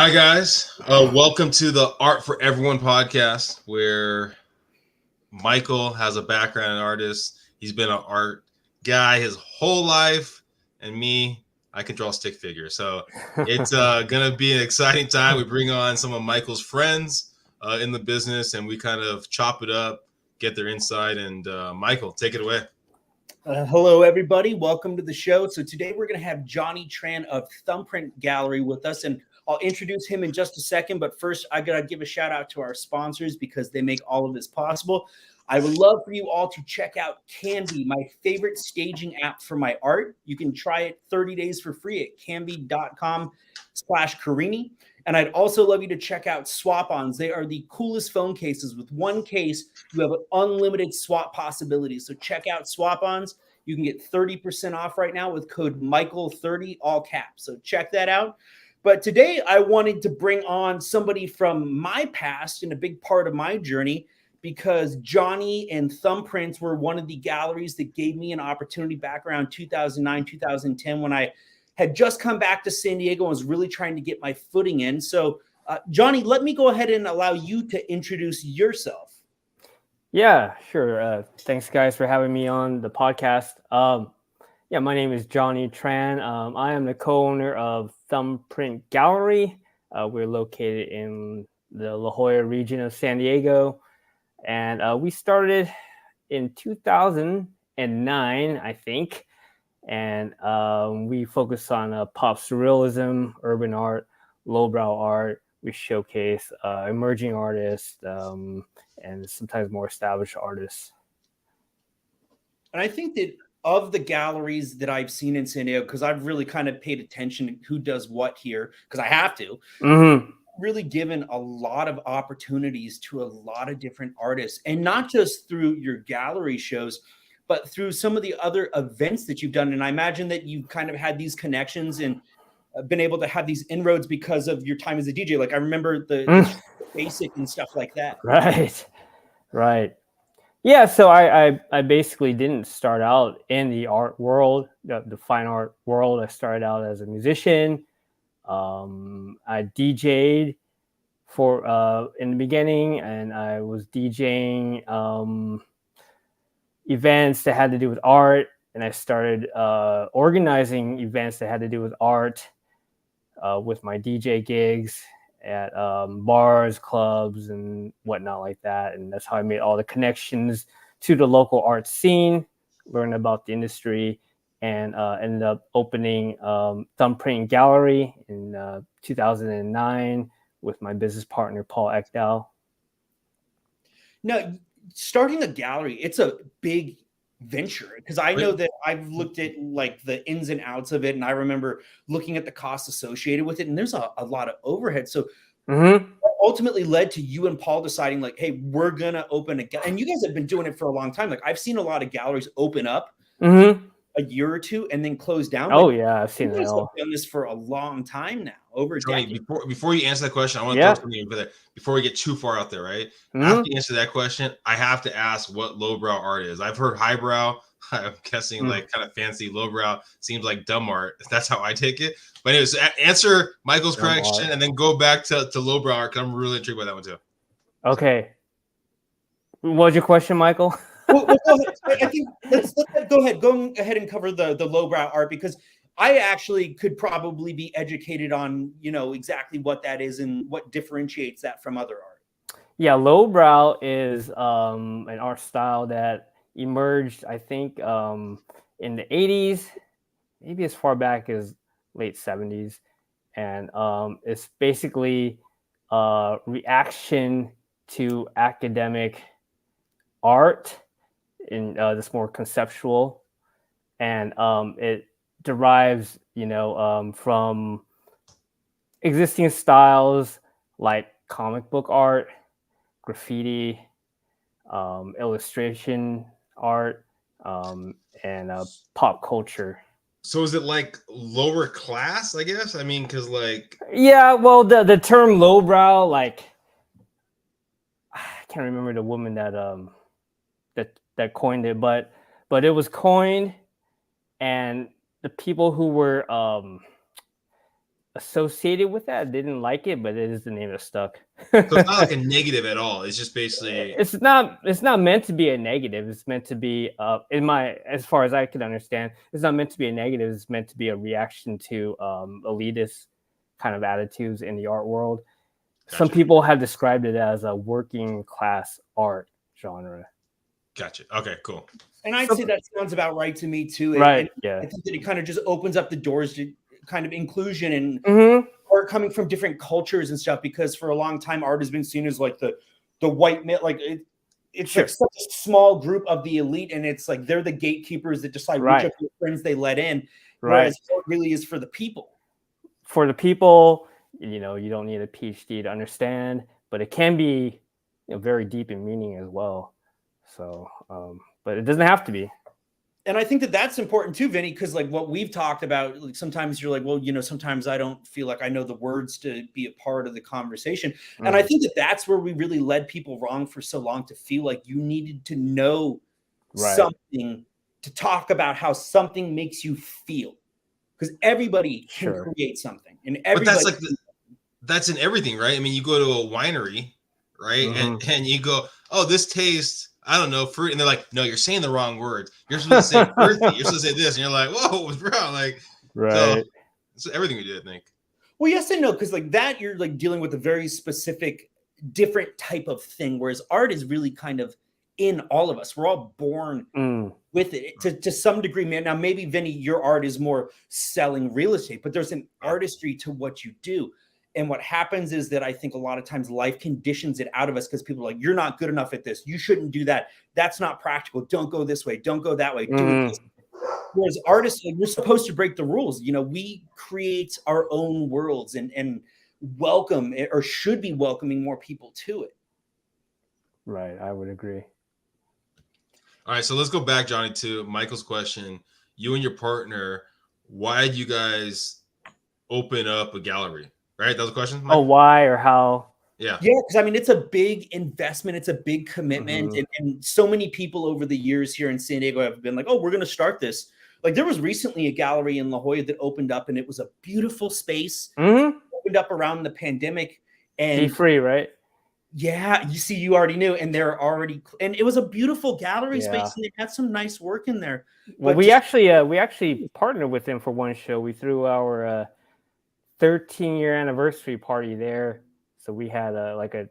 Hi, guys. Welcome to the Art for Everyone podcast, where Michael has a background in artist. He's been an art guy his whole life, and me, I can draw stick figures. So it's going to be an exciting time. We bring on some of Michael's friends in the business, and we kind of chop it up, get their insight. And Michael, take it away. Hello, everybody. Welcome to the show. So today we're going to have Johnny Tran of Thumbprint Gallery with us, and I'll introduce him in just a second. But first, I got to give a shout out to our sponsors because they make all of this possible. I would love for you all to check out Canvy, my favorite staging app for my art. You can try it 30 days for free at canvy.com/Carini. And I'd also love you to check out Swap-Ons. They are the coolest phone cases. With one case, you have unlimited swap possibilities. So check out Swap-Ons. You can get 30% off right now with code Michael30, all caps. So check that out. But today I wanted to bring on somebody from my past and a big part of my journey, because Johnny and Thumbprints were one of the galleries that gave me an opportunity back around 2009, 2010, when I had just come back to San Diego and was really trying to get my footing in. So, Johnny, let me go ahead and allow you to introduce yourself. Yeah, sure. Thanks, guys, for having me on the podcast. My name is Johnny Tran. I am the co-owner of Thumbprint Gallery. We're located in the La Jolla region of San Diego. And we started in 2009, I think. And we focus on pop surrealism, urban art, lowbrow art. We showcase emerging artists and sometimes more established artists. And I think that of the galleries that I've seen in San Diego, because I've really kind of paid attention to who does what here, because I have to, really given a lot of opportunities to a lot of different artists, and not just through your gallery shows, but through some of the other events that you've done. And I imagine that you've kind of had these connections and been able to have these inroads because of your time as a DJ. Like I remember the basic and stuff like that. Right. Yeah, so I basically didn't start out in the art world, the fine art world. I started out as a musician. I DJ'd for in the beginning, and I was DJing events that had to do with art, and I started organizing events that had to do with art with my DJ gigs at bars, clubs, and whatnot like that. And that's how I made all the connections to the local art scene, learned about the industry, and ended up opening Thumbprint Gallery in 2009 with my business partner, Paul Ecdao. Now, starting a gallery, it's a big venture, because I know that I've looked at like the ins and outs of it, and I remember looking at the costs associated with it, and there's a lot of overhead. So ultimately led to you and Paul deciding like, hey, we're gonna open a gallery. And you guys have been doing it for a long time. Like I've seen a lot of galleries open up a year or two and then close down. Oh, yeah, I've seen that all. Done this for a long time now, over a decade. Before you answer that question, I want to throw something in for that before we get too far out there, right? After you answer that question, I have to ask what lowbrow art is. I've heard highbrow. I'm guessing like kind of fancy. Lowbrow seems like dumb art. That's how I take it. But anyways, answer Michael's question and then go back to lowbrow art, because I'm really intrigued by that one too. Okay. What was your question, Michael? Well, go ahead. I think let's go ahead and cover the lowbrow art, because I actually could probably be educated on, exactly what that is and what differentiates that from other art. Yeah, lowbrow is an art style that emerged, I think, in the 80s, maybe as far back as late 70s. And it's basically a reaction to academic art in this more conceptual, and it derives from existing styles like comic book art, graffiti, illustration art, and pop culture. So is it like lower class, I guess? I mean, because like... Yeah, well, the term lowbrow, like, I can't remember the woman that coined it, but it was coined, and the people who were associated with that. I didn't like it, but it is the name that stuck. So it's not like a negative at all. It's just basically It's not meant to be a negative. It's meant to be as far as I can understand, it's not meant to be a negative. It's meant to be a reaction to elitist kind of attitudes in the art world. Gotcha. Some people have described it as a working class art genre. Gotcha. Okay, cool. And I'd say that sounds about right to me too. Right. And Yeah. I think that it kind of just opens up the doors to kind of inclusion and Mm-hmm. art coming from different cultures and stuff, because for a long time art has been seen as like the white male, like it's Sure. like such a small group of the elite, and it's like they're the gatekeepers that decide Right. which of their friends they let in, Right. whereas art really is for the people. For the people, you don't need a PhD to understand, but it can be very deep in meaning as well. So, but it doesn't have to be. And I think that that's important too, Vinny, because like what we've talked about, like sometimes you're like, well, sometimes I don't feel like I know the words to be a part of the conversation. And I think that that's where we really led people wrong for so long, to feel like you needed to know something to talk about how something makes you feel, because everybody can create something, and everybody. But that's in everything, right? I mean, you go to a winery, right, and you go, oh, this tastes, I don't know, fruit, and they're like, no, you're saying the wrong words. You're supposed to say earthy. You're supposed to say this, and you're like, whoa, what's wrong? Like, right. So everything we do, I think. Well, yes and no, because like that, you're like dealing with a very specific, different type of thing, whereas art is really kind of in all of us. We're all born with it to some degree, man. Now, maybe Vinny, your art is more selling real estate, but there's an artistry to what you do. And what happens is that I think a lot of times life conditions it out of us, because people are like, you're not good enough at this. You shouldn't do that. That's not practical. Don't go this way. Don't go that way. Do it this way. Whereas artists, like, we're supposed to break the rules. We create our own worlds and welcome, or should be welcoming, more people to it. Right. I would agree. All right. So let's go back, Johnny, to Michael's question. You and your partner, why did you guys open up a gallery? Right? That was the question, Michael? Oh, why or how? Yeah. Yeah, because I mean, it's a big investment. It's a big commitment. And so many people over the years here in San Diego have been like, oh, we're going to start this. Like, there was recently a gallery in La Jolla that opened up, and it was a beautiful space. Opened up around the pandemic. And Be free, right? Yeah, you see, you already knew, and they're already, and it was a beautiful gallery space, and they had some nice work in there. Well, we actually partnered with them for one show. We threw our 13-year anniversary party there. So we had a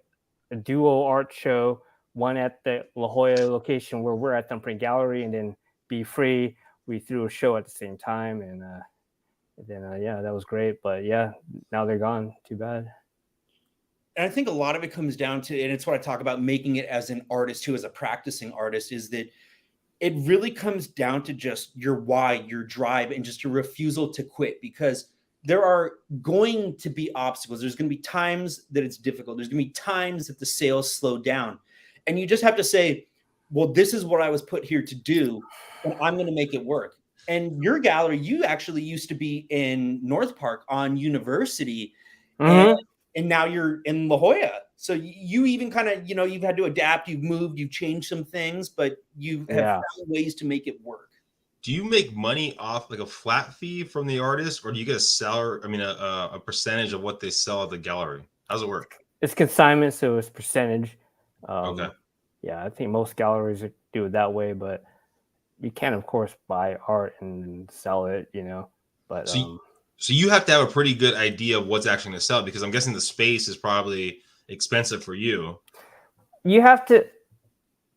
duo art show, one at the La Jolla location where we're at Thumbprint Gallery, and then Be Free. We threw a show at the same time, and then that was great. But yeah, now they're gone. Too bad. And I think a lot of it comes down to, and it's what I talk about, making it as an artist too, as a practicing artist, is that it really comes down to just your why, your drive, and just your refusal to quit, because there are going to be obstacles. There's going to be times that it's difficult. There's going to be times that the sales slow down, and you just have to say, well, this is what I was put here to do, and I'm going to make it work. And your gallery, you actually used to be in North Park on University, and now you're in La Jolla. So you even kind of, you've had to adapt, you've moved, you've changed some things, but you have found ways to make it work. Do you make money off like a flat fee from the artist, or do you get a salary? I mean, a percentage of what they sell at the gallery? How's it work? It's consignment, so it's percentage. Okay. Yeah, I think most galleries do it that way, but you can, of course, buy art and sell it, But so you have to have a pretty good idea of what's actually going to sell, because I'm guessing the space is probably expensive for you. You have to,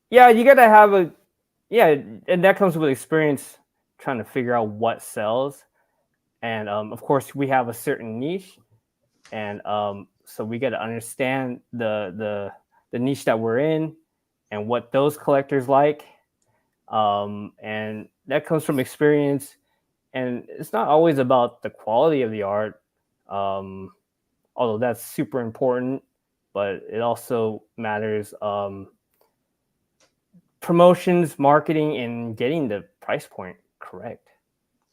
you got to have and that comes with experience, trying to figure out what sells. And of course, we have a certain niche, and so we got to understand the niche that we're in and what those collectors like. And that comes from experience. And it's not always about the quality of the art, although that's super important, but it also matters promotions, marketing, and getting the price point correct,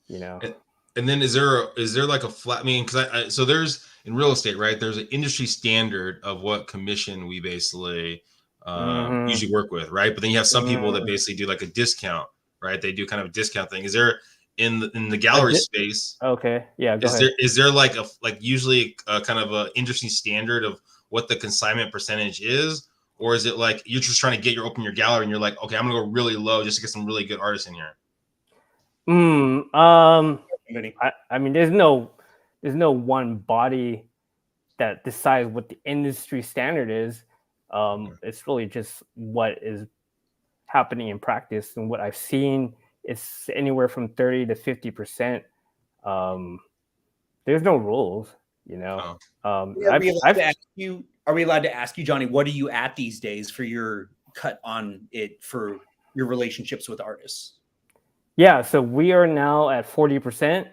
And then is there like a flat, I mean, because so there's, in real estate, right, there's an industry standard of what commission we basically usually work with, right? But then you have some people that basically do like a discount, right? They do kind of a discount thing. Is there in the gallery space. Okay, yeah, go ahead. Is there like usually a kind of a interesting standard of what the consignment percentage is, or is it like you're just trying to open your gallery and you're like, okay, I'm gonna go really low just to get some really good artists in here? I mean, there's no one body that decides what the industry standard is. It's really just what is happening in practice, and what I've seen is anywhere from 30 to 50%. There's no rules, you know. Are we allowed to ask you, Johnny, what are you at these days for your cut on it for your relationships with artists? Yeah, so we are now at 40%.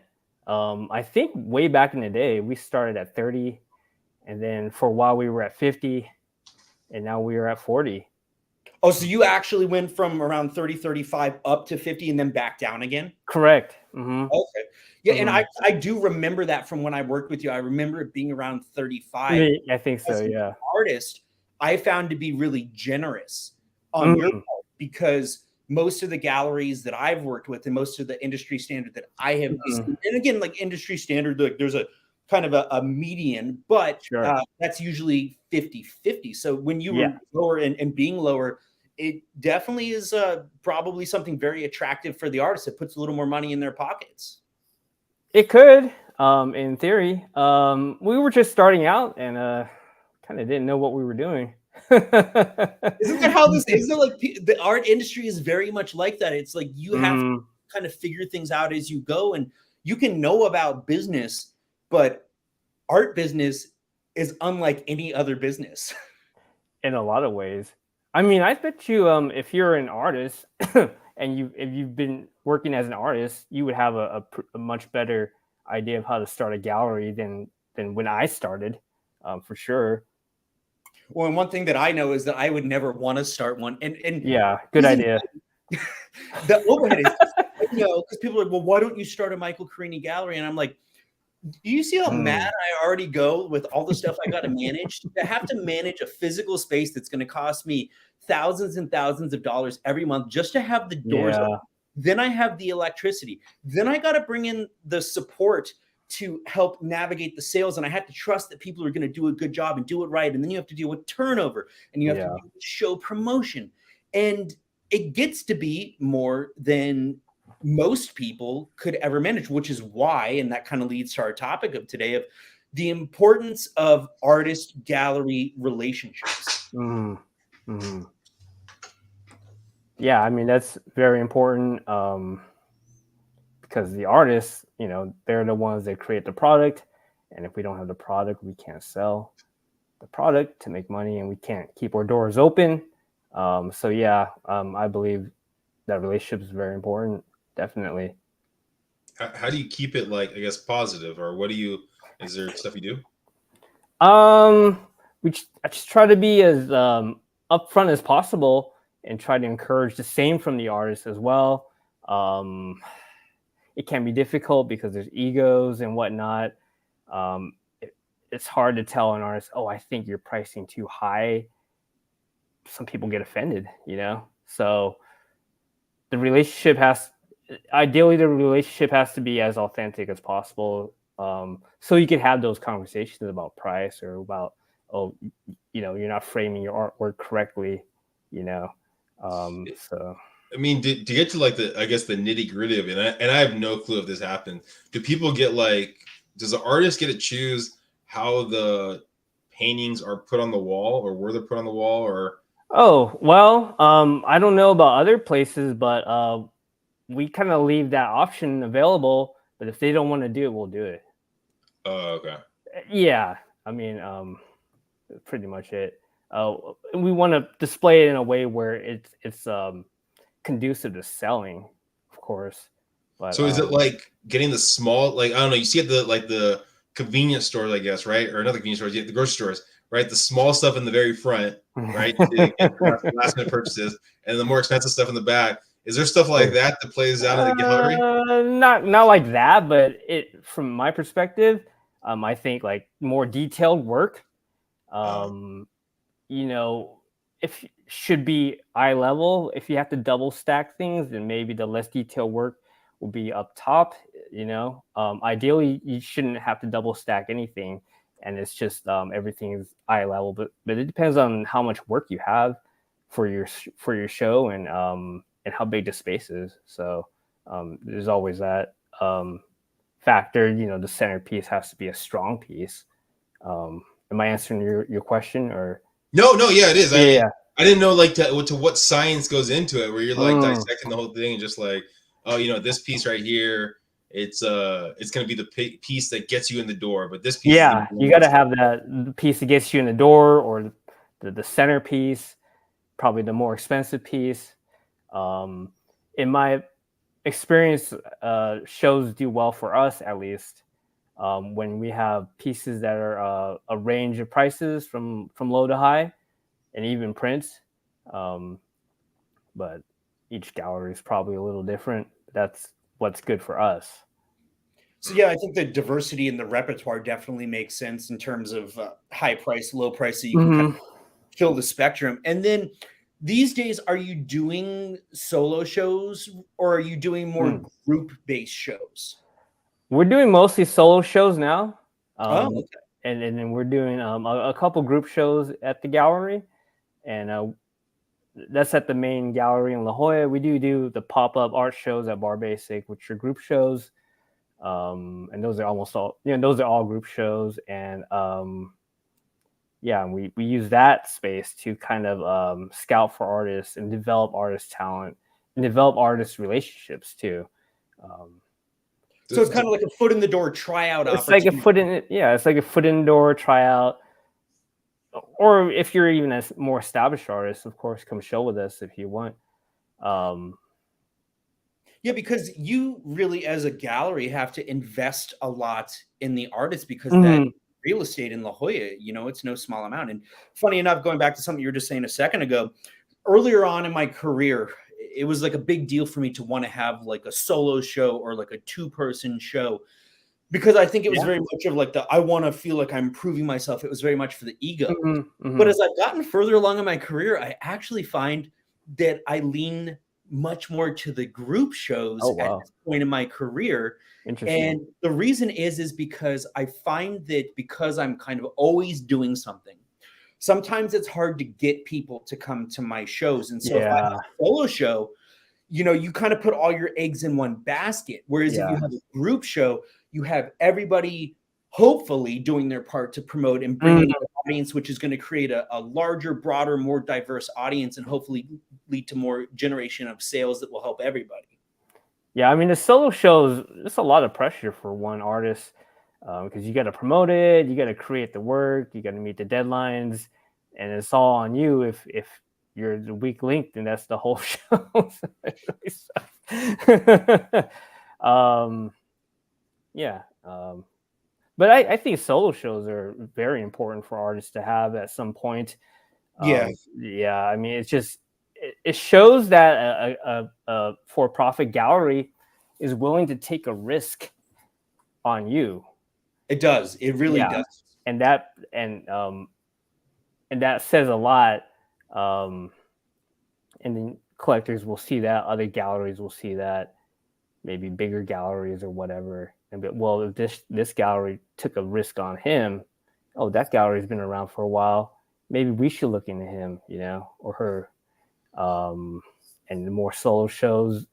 I think way back in the day, we started at 30, and then for a while we were at 50, and now we are at 40. Oh, so you actually went from around 30, 35 up to 50 and then back down again? Correct. Mm-hmm. Okay. Yeah, and I do remember that from when I worked with you. I remember it being around 35. I think so, yeah. As an artist, I found to be really generous on your part, because most of the galleries that I've worked with and most of the industry standard that I have seen, and again, like industry standard, like there's a kind of a median, but that's usually 50-50. So when you were lower and being lower, it definitely is probably something very attractive for the artist. It puts a little more money in their pockets. It could, in theory. We were just starting out and kind of didn't know what we were doing. Isn't that how this is? Like the art industry is very much like that. It's like you have to kind of figure things out as you go, and you can know about business, but art business is unlike any other business. In a lot of ways. I mean, I bet you if you're an artist and if you've been working as an artist, you would have a much better idea of how to start a gallery than when I started, for sure. Well, and one thing that I know is that I would never want to start one. And yeah, good idea. The overhead is, because people are like, well, why don't you start a Michael Carini gallery? And I'm like, do you see how mad I already go with all the stuff I got to manage? To have to manage a physical space that's going to cost me thousands and thousands of dollars every month just to have the doors open. Then I have the electricity. Then I got to bring in the support to help navigate the sales. And I have to trust that people are going to do a good job and do it right. And then you have to deal with turnover, and you have to deal with show promotion. And it gets to be more than most people could ever manage, which is why, and that kind of leads to our topic of today, of the importance of artist gallery relationships. Yeah, I mean, that's very important, because the artists, they're the ones that create the product, and if we don't have the product, we can't sell the product to make money, and we can't keep our doors open. So yeah, I believe that relationship is very important. Definitely. How do you keep it, like, I guess, positive, or is there stuff you do? I just try to be as upfront as possible and try to encourage the same from the artists as well. It can be difficult because there's egos and whatnot. It's hard to tell an artist, oh, I think you're pricing too high. Some people get offended, so the relationship has to be as authentic as possible, so you can have those conversations about price or about, you're not framing your artwork correctly, so I mean, to get to like the nitty gritty of it, and I have no clue if this happened. Do people get does the artist get to choose how the paintings are put on the wall, or where they're put on the wall, or? Oh, well, I don't know about other places, but we kind of leave that option available. But if they don't want to do it, we'll do it. Oh, okay. Yeah, I mean, pretty much it. We want to display it in a way where it's conducive to selling, of course. But so is it like getting the small, I don't know, you see at the convenience stores, I guess, right? Or another convenience stores, the grocery stores, right? The small stuff in the very front, right? To get last minute purchases, and the more expensive stuff in the back. Is there stuff like that plays out in the gallery? Not like that, but from my perspective, I think like more detailed work, if should be eye level. If you have to double stack things, then maybe the less detailed work will be up top. Ideally, you shouldn't have to double stack anything, and it's just everything is eye level. But it depends on how much work you have for your show and how big the space is. So there's always that factor. The centerpiece has to be a strong piece. Am I answering your question or? No, yeah, it is. Yeah. I didn't know like to what science goes into it, where you're like dissecting the whole thing and just like, oh, this piece right here, it's gonna be the piece that gets you in the door, but this piece, you got to have the piece that gets you in the door, or the centerpiece, probably the more expensive piece. In my experience, shows do well for us, at least, when we have pieces that are a range of prices from low to high, and even prints. But each gallery is probably a little different. That's what's good for us. So yeah, I think the diversity in the repertoire definitely makes sense in terms of high price, low price, so you can kind of fill the spectrum. And then these days, are you doing solo shows or are you doing more group-based shows? We're doing mostly solo shows now. Okay. And then we're doing a couple group shows at the gallery, and that's at the main gallery in La Jolla. We do the pop-up art shows at Bar Basic, which are group shows. And those are almost all, those are all group shows. And we use that space to kind of scout for artists and develop artist talent and develop artist relationships too. So it's kind of like a foot in the door tryout. It's like a foot in the door tryout. Or if you're even a more established artist, of course, come show with us if you want. Yeah, because you really, as a gallery, have to invest a lot in the artist, because that real estate in La Jolla, it's no small amount. And funny enough, going back to something you were just saying a second ago, earlier on in my career, it was like a big deal for me to want to have like a solo show or like a 2-person show, because I think it was very much of like I want to feel like I'm proving myself. It was very much for the ego. But as I've gotten further along in my career, I actually find that I lean much more to the group shows at this point in my career. And the reason is because I find that because I'm kind of always doing something, sometimes it's hard to get people to come to my shows. And so if I have a solo show, you kind of put all your eggs in one basket. Whereas if you have a group show, you have everybody hopefully doing their part to promote and bring in an audience, which is going to create a larger, broader, more diverse audience, and hopefully lead to more generation of sales that will help everybody. Yeah, I mean, the solo shows, it's a lot of pressure for one artist, because you got to promote it, you got to create the work, you got to meet the deadlines, and it's all on you. If you're the weak link, then that's the whole show. But I think solo shows are very important for artists to have at some point. I mean, it's just it shows that a for-profit gallery is willing to take a risk on you. It does. It really does. And that says a lot. And then collectors will see that, other galleries will see that, maybe bigger galleries or whatever. And if this gallery took a risk on him, that gallery's been around for a while, maybe we should look into him, or her. And the more solo shows,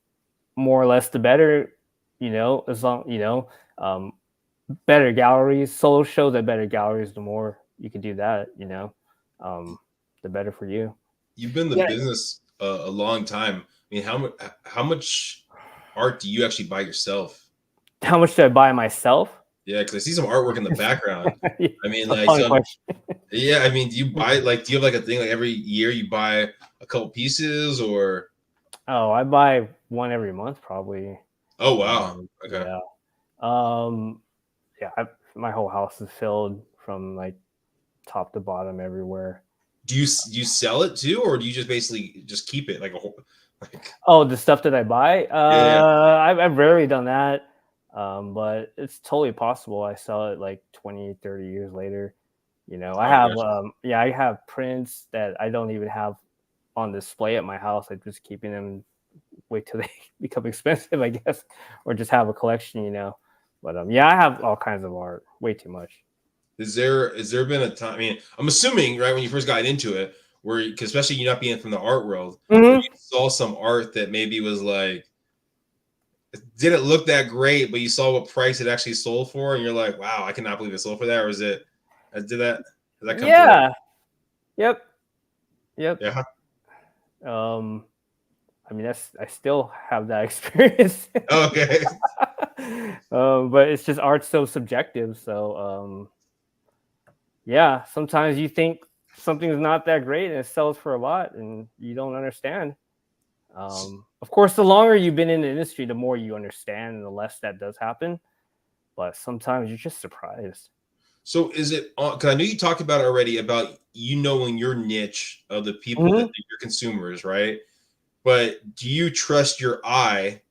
more or less the better, as long, better galleries, solo shows at better galleries, the more you can do that, the better for you. You've been in the business a long time. I mean, how much art do you actually buy yourself? How much do I buy myself? Yeah, because I see some artwork in the background. I mean, like, I mean, do you buy, like, do you have like a thing, like every year you buy a couple pieces, or? Oh, I buy one every month, probably. Oh, wow. Okay. My whole house is filled from like top to bottom everywhere. Do you sell it too, or do you just basically just keep it like a whole? The stuff that I buy? I've rarely done that. But it's totally possible I sell it like 20, 30 years later. I have prints that I don't even have on display at my house. I'm just keeping them wait till they become expensive, I guess, or just have a collection, you know. But yeah, I have all kinds of art, way too much. Has there been a time? I mean, I'm assuming right when you first got into it, where especially you not being from the art world, where you saw some art that maybe was like didn't look that great, but you saw what price it actually sold for, and you're like, wow, I cannot believe it sold for that. Or is it? Did that come Yeah. Through? Yep. Yeah. I mean, I still have that experience. Okay. But it's just art's so subjective. So yeah, sometimes you think something's not that great and it sells for a lot, and you don't understand. Of course, the longer you've been in the industry, the more you understand, and the less that does happen. But sometimes you're just surprised. So is it? Because I know you talked about it already about knowing your niche of the people that your consumers, right? But do you trust your eye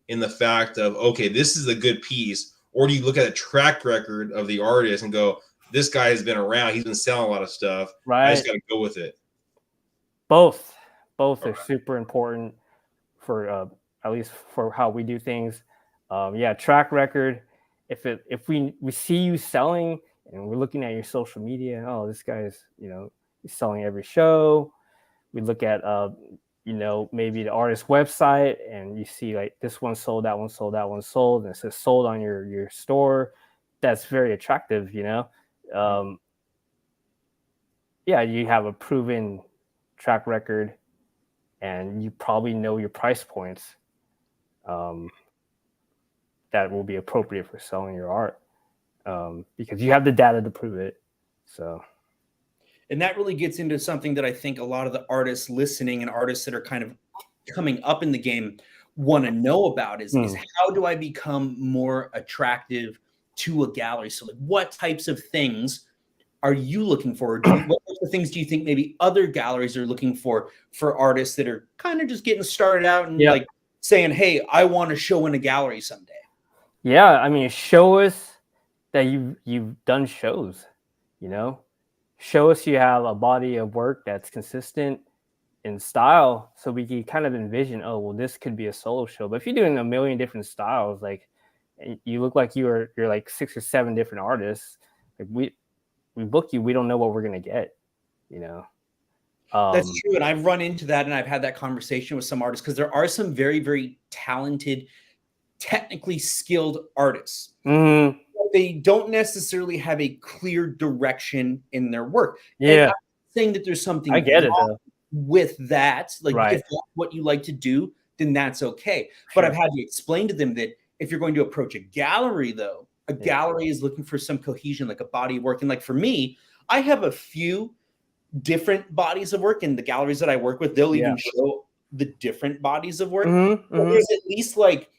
in the fact of, okay, this is a good piece, or do you look at a track record of the artist and go, this guy has been around, he's been selling a lot of stuff, right? I just got to go with it. Both are super important for at least for how we do things. Yeah, track record. If we see you selling and we're looking at your social media, and oh, this guy is, you know, he's selling every show. We look at you know, maybe the artist website, and you see like this one sold, that one sold, that one sold, and it says sold on your store. That's very attractive, you know. Yeah, you have a proven track record, and you probably know your price points that will be appropriate for selling your art, because you have the data to prove it. So, and that really gets into something that I think a lot of the artists listening and artists that are kind of coming up in the game want to know about is how do I become more attractive to a gallery? So like, what types of things are you looking for? What types of things do you think maybe other galleries are looking for artists that are kind of just getting started out and like saying, hey, I want to show in a gallery someday? Yeah, I mean, show us that you've done shows, you know. Show us you have a body of work that's consistent in style, so we can kind of envision, oh, well, this could be a solo show. But if you're doing a million different styles, like you look like you're like 6 or 7 different artists, like we book you, we don't know what we're gonna get, you know. That's true, and I've run into that, and I've had that conversation with some artists, because there are some very, very talented, technically skilled artists. They don't necessarily have a clear direction in their work. Yeah, and I'm saying that there's something I get it though with that. Like, if that's what you like to do, then that's okay. But I've had to explain to them that if you're going to approach a gallery, though, a gallery is looking for some cohesion, like a body of work. And like for me, I have a few different bodies of work in the galleries that I work with. They'll even show the different bodies of work. There's at least like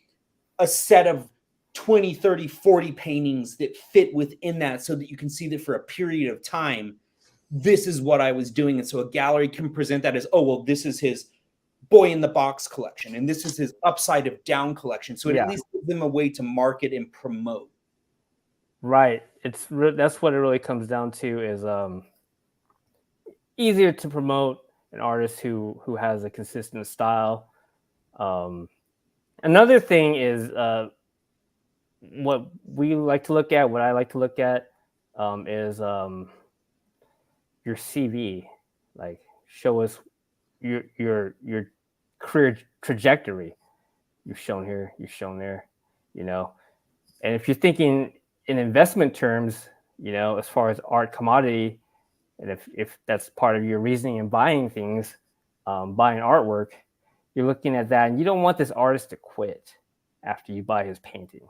a set of 20, 30, 40 paintings that fit within that, so that you can see that for a period of time, this is what I was doing. And so a gallery can present that as, oh, well, this is his boy in the box collection, and this is his upside of down collection. So it at least gives them a way to market and promote. Right. That's what it really comes down to, is easier to promote an artist who has a consistent style. Another thing is what we like to look at, what I like to look at, is your CV. Like, show us your career trajectory. You've shown here, you've shown there, you know. And if you're thinking in investment terms, you know, as far as art commodity, and if that's part of your reasoning in buying things, buying artwork, you're looking at that, and you don't want this artist to quit after you buy his painting.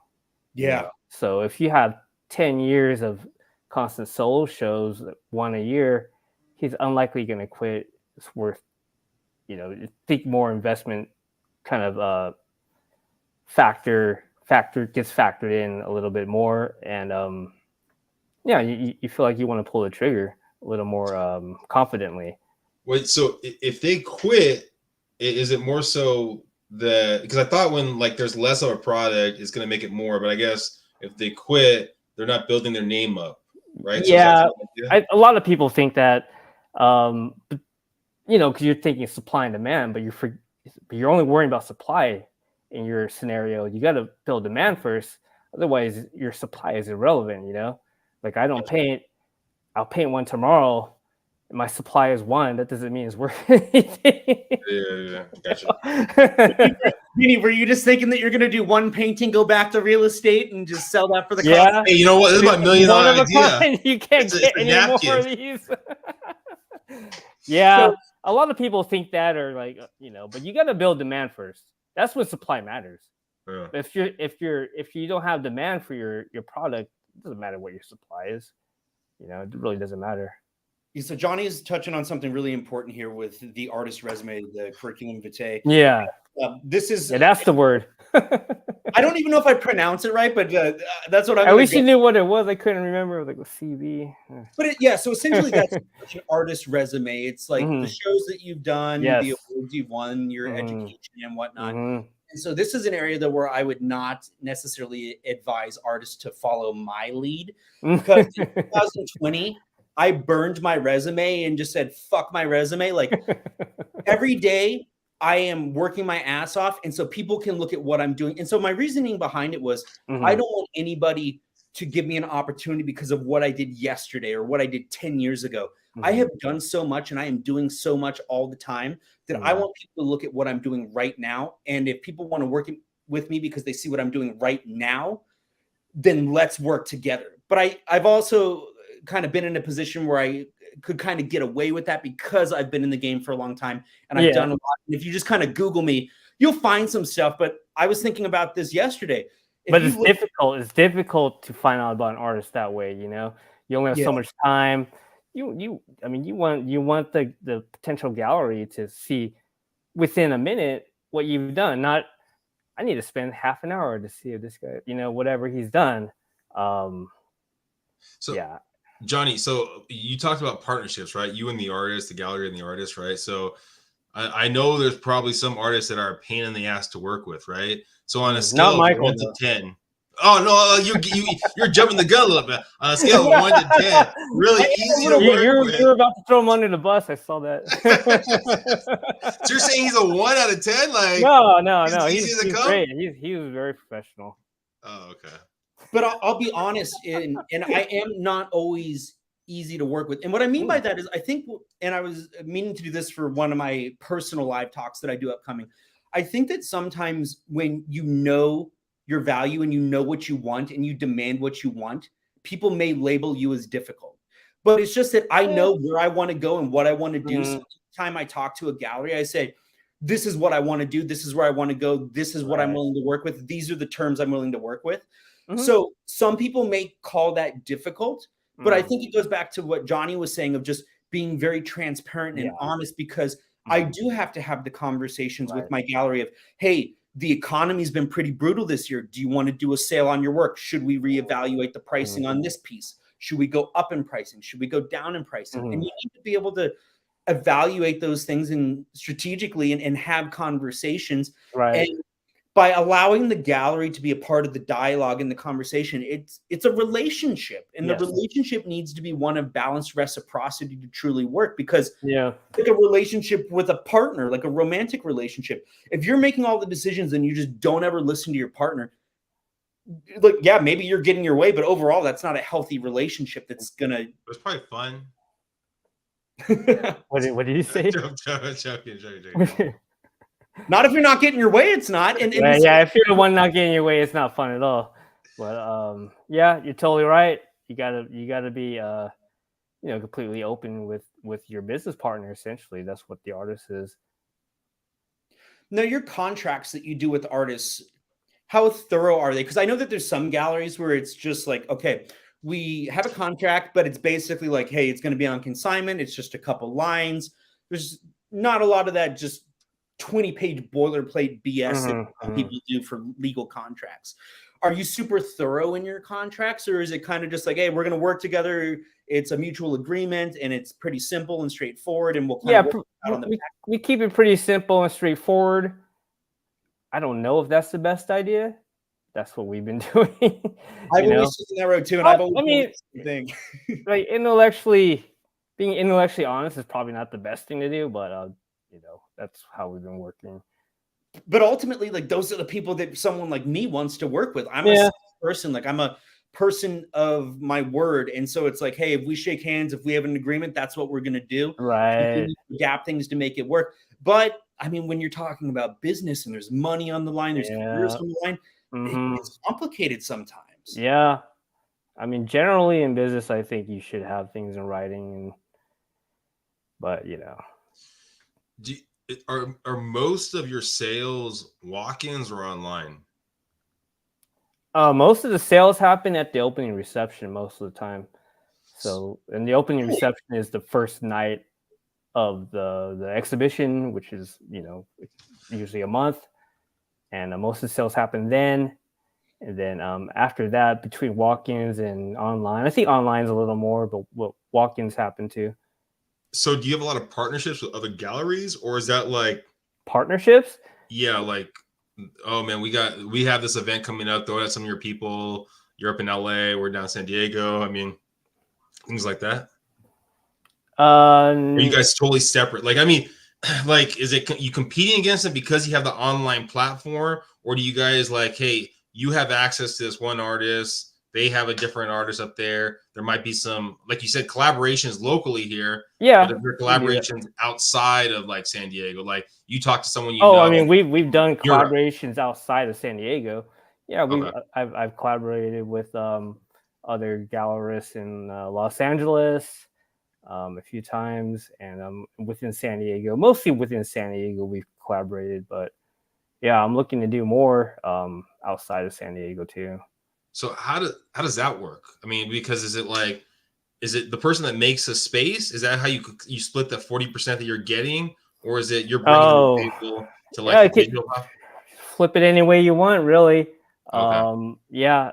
Yeah. You know? So if you have 10 years of constant solo shows, 1 a year, he's unlikely going to quit. It's worth, you know, think more investment kind of factor gets factored in a little bit more. And yeah, you feel like you want to pull the trigger a little more confidently. Wait, so if they quit, is it more so because I thought when like there's less of a product, it's going to make it more, but I guess if they quit, they're not building their name up, right? Yeah, so a lot of people think that, you know, because you're thinking supply and demand, but but you're only worrying about supply in your scenario. You got to build demand first. Otherwise, your supply is irrelevant. Like I don't paint. I'll paint one tomorrow. My supply is one. That doesn't mean it's worth anything. Yeah, gotcha. Vinnie, were you just thinking that you're gonna do one painting, go back to real estate, and just sell that for the Yeah. cost? Hey, you know what? This is my $1 million idea. You can't get any more of these. Yeah, so, a lot of people think that, or like, but you got to build demand first. That's when supply matters. Yeah. If you don't have demand for your product, it doesn't matter what your supply is. It really doesn't matter. So Johnny is touching on something really important here with the artist resume, the curriculum vitae. Yeah. This is that's the word. I don't even know if I pronounce it right, but that's what I'm. I wish you knew what it was. I couldn't remember. Like a CV. But so essentially, that's an artist resume. It's like the shows that you've done, the awards you've won, your education and whatnot. And so this is an area where I would not necessarily advise artists to follow my lead, because in 2020. I burned my resume and just said, fuck my resume. Like every day I am working my ass off. And so people can look at what I'm doing. And so my reasoning behind it was, I don't want anybody to give me an opportunity because of what I did yesterday or what I did 10 years ago. I have done so much and I am doing so much all the time that I want people to look at what I'm doing right now. And if people want to work with me because they see what I'm doing right now, then let's work together. But I've also kind of been in a position where I could kind of get away with that because I've been in the game for a long time and I've done a lot. And if you just kind of Google me, you'll find some stuff. But I was thinking about this yesterday. But it's difficult. It's difficult to find out about an artist that way. You only have so much time. You want the potential gallery to see within a minute what you've done. Not, I need to spend half an hour to see if this guy, whatever he's done. Johnny, so you talked about partnerships, right? You and the artist, the gallery and the artist, right? So I know there's probably some artists that are a pain in the ass to work with, right? So on a scale of 1 to 10. Oh, no, you're jumping the gun a little bit. On a scale of 1 to 10, really easy to work with. You're about to throw him under the bus. I saw that. So you're saying he's a 1 out of 10? Like no. He's great. He was very professional. Oh, okay. But I'll be honest, and I am not always easy to work with. And what I mean by that is I think, and I was meaning to do this for one of my personal live talks that I do upcoming. I think that sometimes when you know your value and you know what you want and you demand what you want, people may label you as difficult. But it's just that I know where I want to go and what I want to do. So each time I talk to a gallery, I say, this is what I want to do. This is where I want to go. This is what I'm willing to work with. These are the terms I'm willing to work with. So some people may call that difficult, but I think it goes back to what Johnny was saying of just being very transparent and honest, because I do have to have the conversations with my gallery of, hey, the economy's been pretty brutal this year. Do you want to do a sale on your work? Should we reevaluate the pricing on this piece? Should we go up in pricing? Should we go down in pricing? And you need to be able to evaluate those things and strategically and have conversations. Right. And by allowing the gallery to be a part of the dialogue and the conversation, it's a relationship, and the relationship needs to be one of balanced reciprocity to truly work. Because like a relationship with a partner, like a romantic relationship, if you're making all the decisions and you just don't ever listen to your partner, like, maybe you're getting your way, but overall, that's not a healthy relationship. That's gonna. It's probably fun. What did you say? Joking. Not if you're not getting your way, it's not. And if you're the one not getting your way, it's not fun at all. But you're totally right. You gotta be completely open with your business partner. Essentially, that's what the artist is. Now, your contracts that you do with artists, how thorough are they? Because I know that there's some galleries where it's just like, okay, we have a contract, but it's basically like, hey, it's going to be on consignment. It's just a couple lines. There's not a lot of that just 20-page boilerplate BS that people do for legal contracts. Are you super thorough in your contracts, or is it kind of just like, hey, we're going to work together, it's a mutual agreement, and it's pretty simple and straightforward, and we'll kind of work out on the back? We keep it pretty simple and straightforward. I don't know if that's the best idea. That's what we've been doing. I've always taken that road too, and I've always done the same thing. Like being intellectually honest is probably not the best thing to do, but that's how we've been working. but ultimately, like, those are the people that someone like me wants to work with. I'm Yeah. a person, like, I'm a person of my word. And so it's like, hey, if we shake hands, if we have an agreement, that's what we're going to do. And we Right. need to adapt things to make it work. But I mean, when you're talking about business and there's money on the line, there's careers Yeah. on the line, Mhm. it's complicated sometimes. Yeah. I mean, generally in business, I think you should have things in writing, but you know. Do are most of your sales walk-ins or online? Most of the sales happen at the opening reception most of the time. So, and the opening Cool. reception is the first night of the exhibition, which is, you know, usually a month, and most of the sales happen then. And then after that, between walk-ins and online, I think online's a little more, but walk-ins happen too. So do you have a lot of partnerships with other galleries, or is that like, Partnerships? yeah, like, oh man, we have this event coming up, throw out some of your people, you're up in LA, we're down in San Diego. I mean, things like that. Are you guys totally separate? Like, I mean, like, is it you competing against them because you have the online platform, or do you guys like, hey, you have access to this one artist, they have a different artist up there. There might be some, like you said, collaborations locally here. Yeah, But if there are we do that. collaborations outside of like San Diego, like you talk to someone you Oh, know. I mean, we've done Europe. collaborations outside of San Diego. Yeah, Okay. I've collaborated with other gallerists in Los Angeles a few times, and within San Diego, mostly within San Diego, we've collaborated. But yeah, I'm looking to do more outside of San Diego too. So how does that work? I mean, because is it the person that makes a space? Is that how you split the 40% that you're getting, or is it you're bringing to the Oh, table to yeah, like I the could digital? flip it any way you want, really. Okay. Yeah,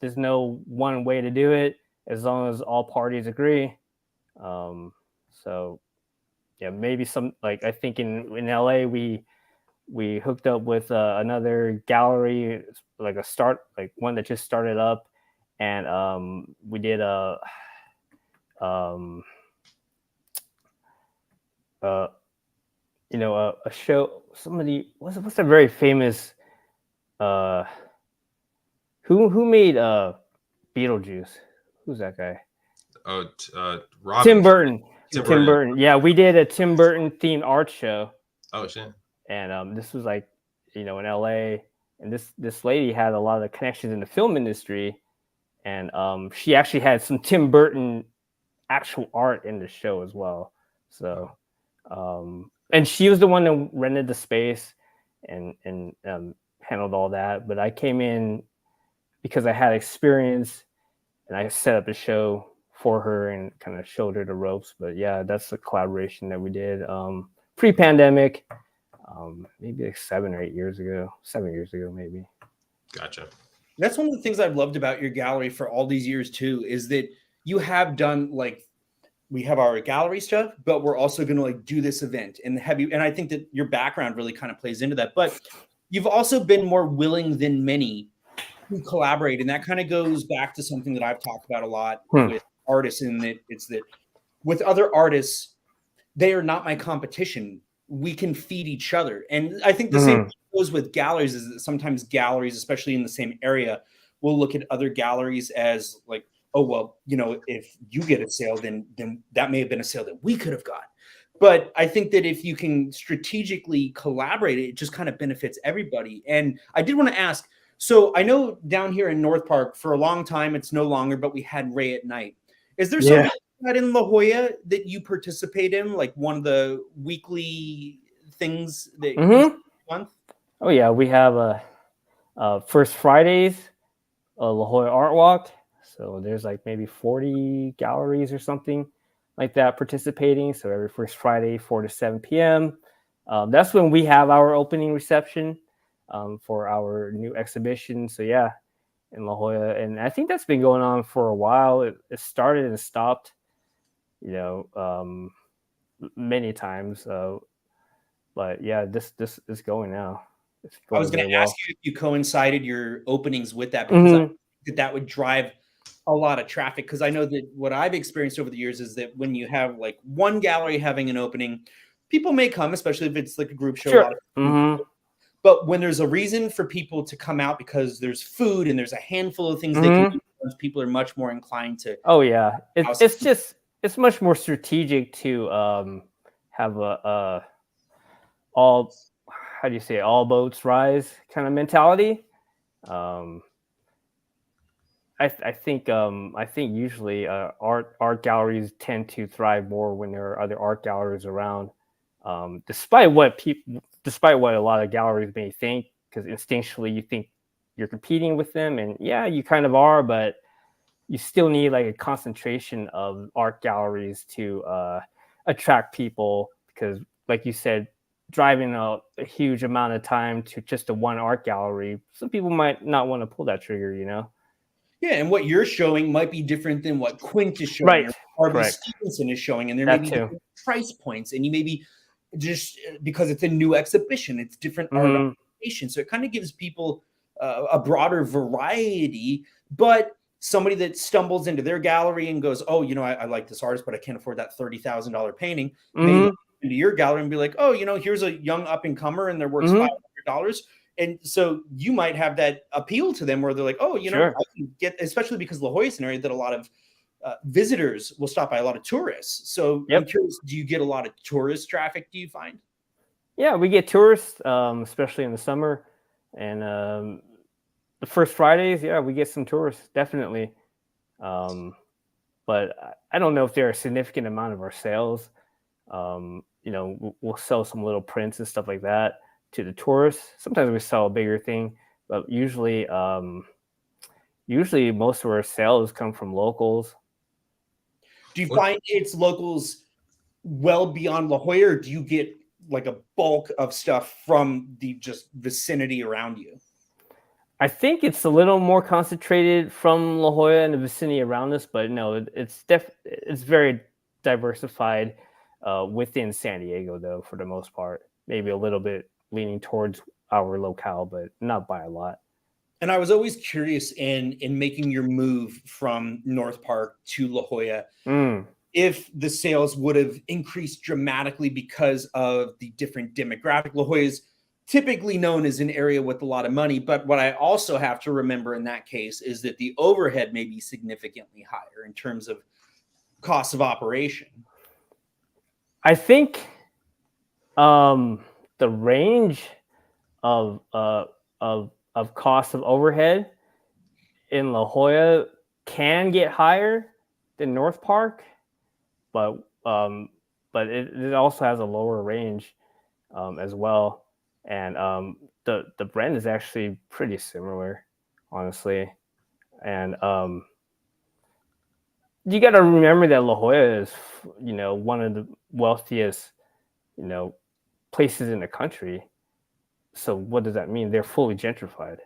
there's no one way to do it as long as all parties agree. So yeah, maybe some, like, I think in LA we hooked up with another gallery, like one that just started up, and we did um uh a show. Somebody, what's a very famous uh who made Beetlejuice? Who's that guy? Oh, Tim Robin. Burton. Tim Tim Burton. Burton. Yeah, we did a Tim Burton themed art show, Oh shit. and this was like, in LA, and this lady had a lot of connections in the film industry, and she actually had some Tim Burton actual art in the show as well. So, and she was the one that rented the space and handled all that. But I came in because I had experience, and I set up a show for her and kind of showed her the ropes. But yeah, that's the collaboration that we did pre-pandemic, maybe like 7 years ago maybe. Gotcha. That's one of the things I've loved about your gallery for all these years too, is that you have done, like, we have our gallery stuff, but we're also going to like do this event and have you. And I think that your background really kind of plays into that, but you've also been more willing than many to collaborate. And that kind of goes back to something that I've talked about a lot with artists, in that it's that with other artists, they are not my competition. We can feed each other. And I think the same goes with galleries, is that sometimes galleries, especially in the same area, will look at other galleries as like, oh, well, if you get a sale, then that may have been a sale that we could have got. But I think that if you can strategically collaborate, it just kind of benefits everybody. And I did want to ask, so I know down here in North Park for a long time, it's no longer, but we had Ray at Night. Is there something like that in La Jolla that you participate in, like one of the weekly things that you do month? Oh yeah, we have first Fridays, La Jolla Art Walk. So there's like maybe 40 galleries or something like that participating. So every first Friday, 4 to 7 p.m. That's when we have our opening reception for our new exhibition. So yeah, in La Jolla, and I think that's been going on for a while. It started and stopped, many times. But yeah, this is going now. I was going to ask you if you coincided your openings with that, because I think that would drive a lot of traffic. Because I know that what I've experienced over the years is that when you have like one gallery having an opening, people may come, especially if it's like a group show. Sure. But when there's a reason for people to come out because there's food and there's a handful of things they can do, people are much more inclined to. Oh yeah, it's much more strategic to have a all, how do you say, all boats rise kind of mentality. I think usually art galleries tend to thrive more when there are other art galleries around, despite what a lot of galleries may think, because instinctually you think you're competing with them, and yeah, you kind of are, but you still need like a concentration of art galleries to attract people, because like you said, driving a huge amount of time to just a one art gallery, some people might not want to pull that trigger, you know. Yeah, and what you're showing might be different than what Quint is showing, Right. or Harvey Stevenson is showing, and there may be different price points, and you may be just because it's a new exhibition, it's different art application, so it kind of gives people a broader variety. But somebody that stumbles into their gallery and goes, "Oh, you know, I like this artist, but I can't afford that $30,000 painting," may look into your gallery and be like, "Oh, you know, here's a young up and comer, and their work's $500." And so you might have that appeal to them where they're like, "Oh, you know, I can get," especially because La Jolla is an area that a lot of visitors will stop by, a lot of tourists. So I'm curious, do you get a lot of tourist traffic, do you find? Yeah, we get tourists, especially in the summer. And the first Fridays, yeah, we get some tourists, definitely. But I don't know if they're a significant amount of our sales. You know, we'll sell some little prints and stuff like that to the tourists. Sometimes we sell a bigger thing, but usually most of our sales come from locals. Do you find it's locals well beyond La Jolla, or do you get like a bulk of stuff from the just vicinity around you? I think it's a little more concentrated from La Jolla and the vicinity around us, but no, it's very diversified within San Diego, though, for the most part. Maybe a little bit leaning towards our locale, but not by a lot. And I was always curious in making your move from North Park to La Jolla, if the sales would have increased dramatically because of the different demographic. La Jolla is typically known as an area with a lot of money, but what I also have to remember in that case is that the overhead may be significantly higher in terms of cost of operation. I think the range of cost of overhead in La Jolla can get higher than North Park, but it also has a lower range as well, and the rent is actually pretty similar, honestly. And you got to remember that La Jolla is, you know, one of the wealthiest, you know, places in the country. So what does that mean? They're fully gentrified.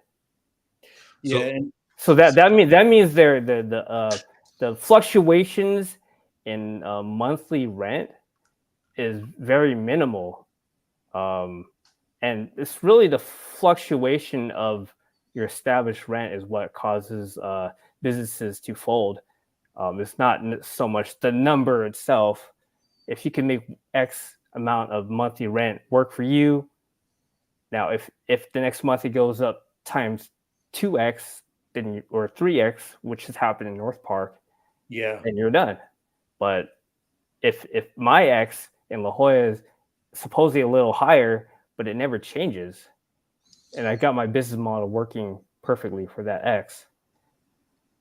Yeah. So that means the fluctuations in monthly rent is very minimal, and it's really the fluctuation of your established rent is what causes businesses to fold. It's not so much the number itself. If you can make X amount of monthly rent work for you, now if the next month it goes up times 2x, then or 3x, which has happened in North Park, then you're done. But if my X in La Jolla is supposedly a little higher, but it never changes, and I got my business model working perfectly for that X.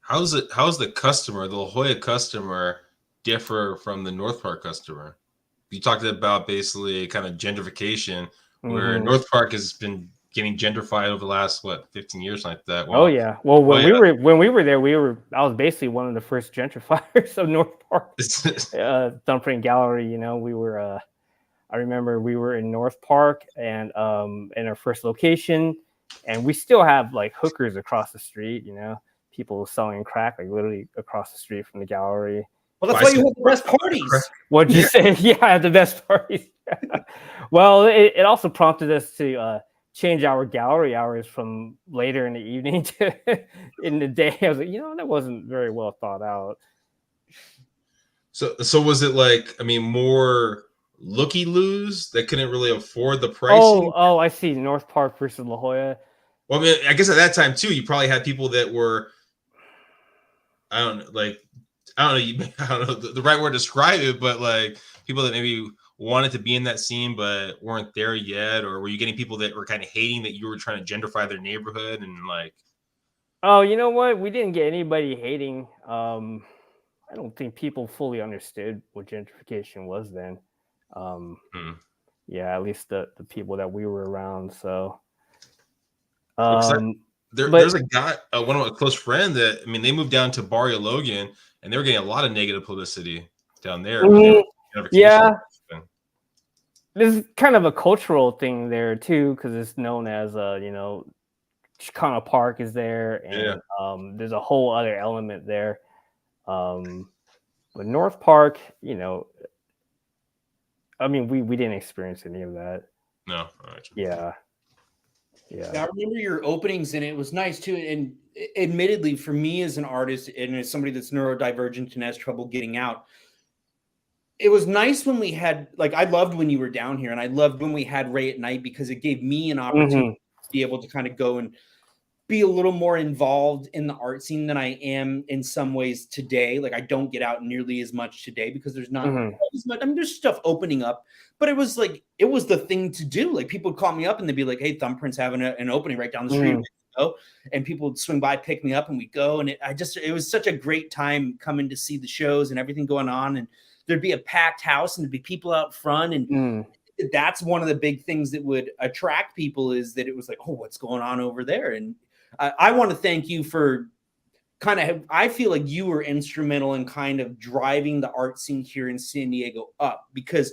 How's the customer, the La Jolla customer, differ from the North Park customer? You talked about basically kind of gentrification, where North Park has been getting gentrified over the last 15 years like that. Well, oh yeah. Well, when we were there, I was basically one of the first gentrifiers of North Park. Thumbprint Gallery, you know, we were. I remember we were in North Park and in our first location, and we still have like hookers across the street. You know, people selling crack like literally across the street from the gallery. Well, that's why you have the best parties. What'd you say? Yeah, I had the best parties. Well, it also prompted us to change our gallery hours from later in the evening to in the day. I was like, you know, that wasn't very well thought out. So was it like, I mean, more looky-loos that couldn't really afford the pricing. Oh, I see. North Park versus La Jolla. Well, I mean, I guess at that time too, you probably had people that were, I don't know, like, I don't know, I don't know the right word to describe it, but like people that maybe wanted to be in that scene but weren't there yet, or were you getting people that were kind of hating that you were trying to gentrify their neighborhood and like? Oh, you know what? We didn't get anybody hating. I don't think people fully understood what gentrification was then. Yeah, at least the people that we were around. So, there's a guy, one of my close friend that, I mean, they moved down to Barrio Logan and they were getting a lot of negative publicity down there. Yeah, there's kind of a cultural thing there too, because it's known as Chicano Park is there, and there's a whole other element there. But North Park, I mean, we didn't experience any of that. No. Yeah. I remember your openings, and it was nice too. And admittedly, for me as an artist and as somebody that's neurodivergent and has trouble getting out, it was nice when we had, like, I loved when you were down here, and I loved when we had Ray at night, because it gave me an opportunity to be able to kind of go and be a little more involved in the art scene than I am in some ways today. Like, I don't get out nearly as much today because there's not as much. I mean, there's stuff opening up, but it was like, it was the thing to do. Like, people would call me up and they'd be like, "Hey, Thumbprint's having an opening right down the street." And people would swing by, pick me up, and we'd go. And it was such a great time coming to see the shows and everything going on. And there'd be a packed house and there'd be people out front. And that's one of the big things that would attract people, is that it was like, "Oh, what's going on over there?" And I want to thank you for I feel like you were instrumental in kind of driving the art scene here in San Diego up, because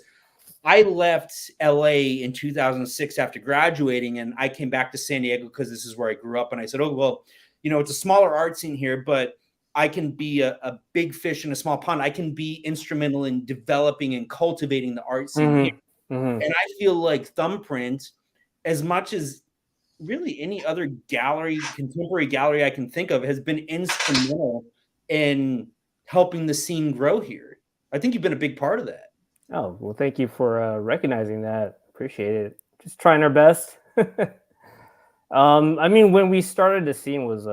I left LA in 2006 after graduating, and I came back to San Diego because this is where I grew up. And I said, "Oh, well, it's a smaller art scene here, but I can be a big fish in a small pond. I can be instrumental in developing and cultivating the art scene here." And I feel like Thumbprint, as much as really any other contemporary gallery I can think of, has been instrumental in helping the scene grow here. I think you've been a big part of that. Oh, well, thank you for recognizing that. Appreciate it. Just trying our best. I mean, when we started, the scene was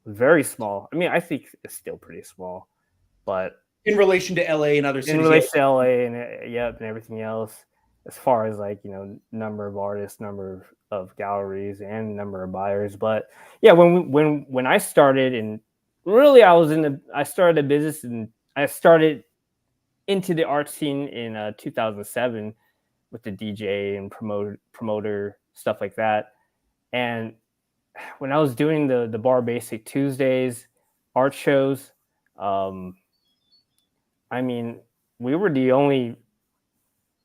very small. I mean, I think it's still pretty small, but in relation to LA and other cities, in relation to LA and and everything else, as far as like, number of artists, number of galleries, and number of buyers. But yeah, when I started, and really I started a business, and I started into the art scene in 2007 with the DJ and promoter stuff like that. And when I was doing the Bar Basic Tuesdays art shows, I mean, we were the only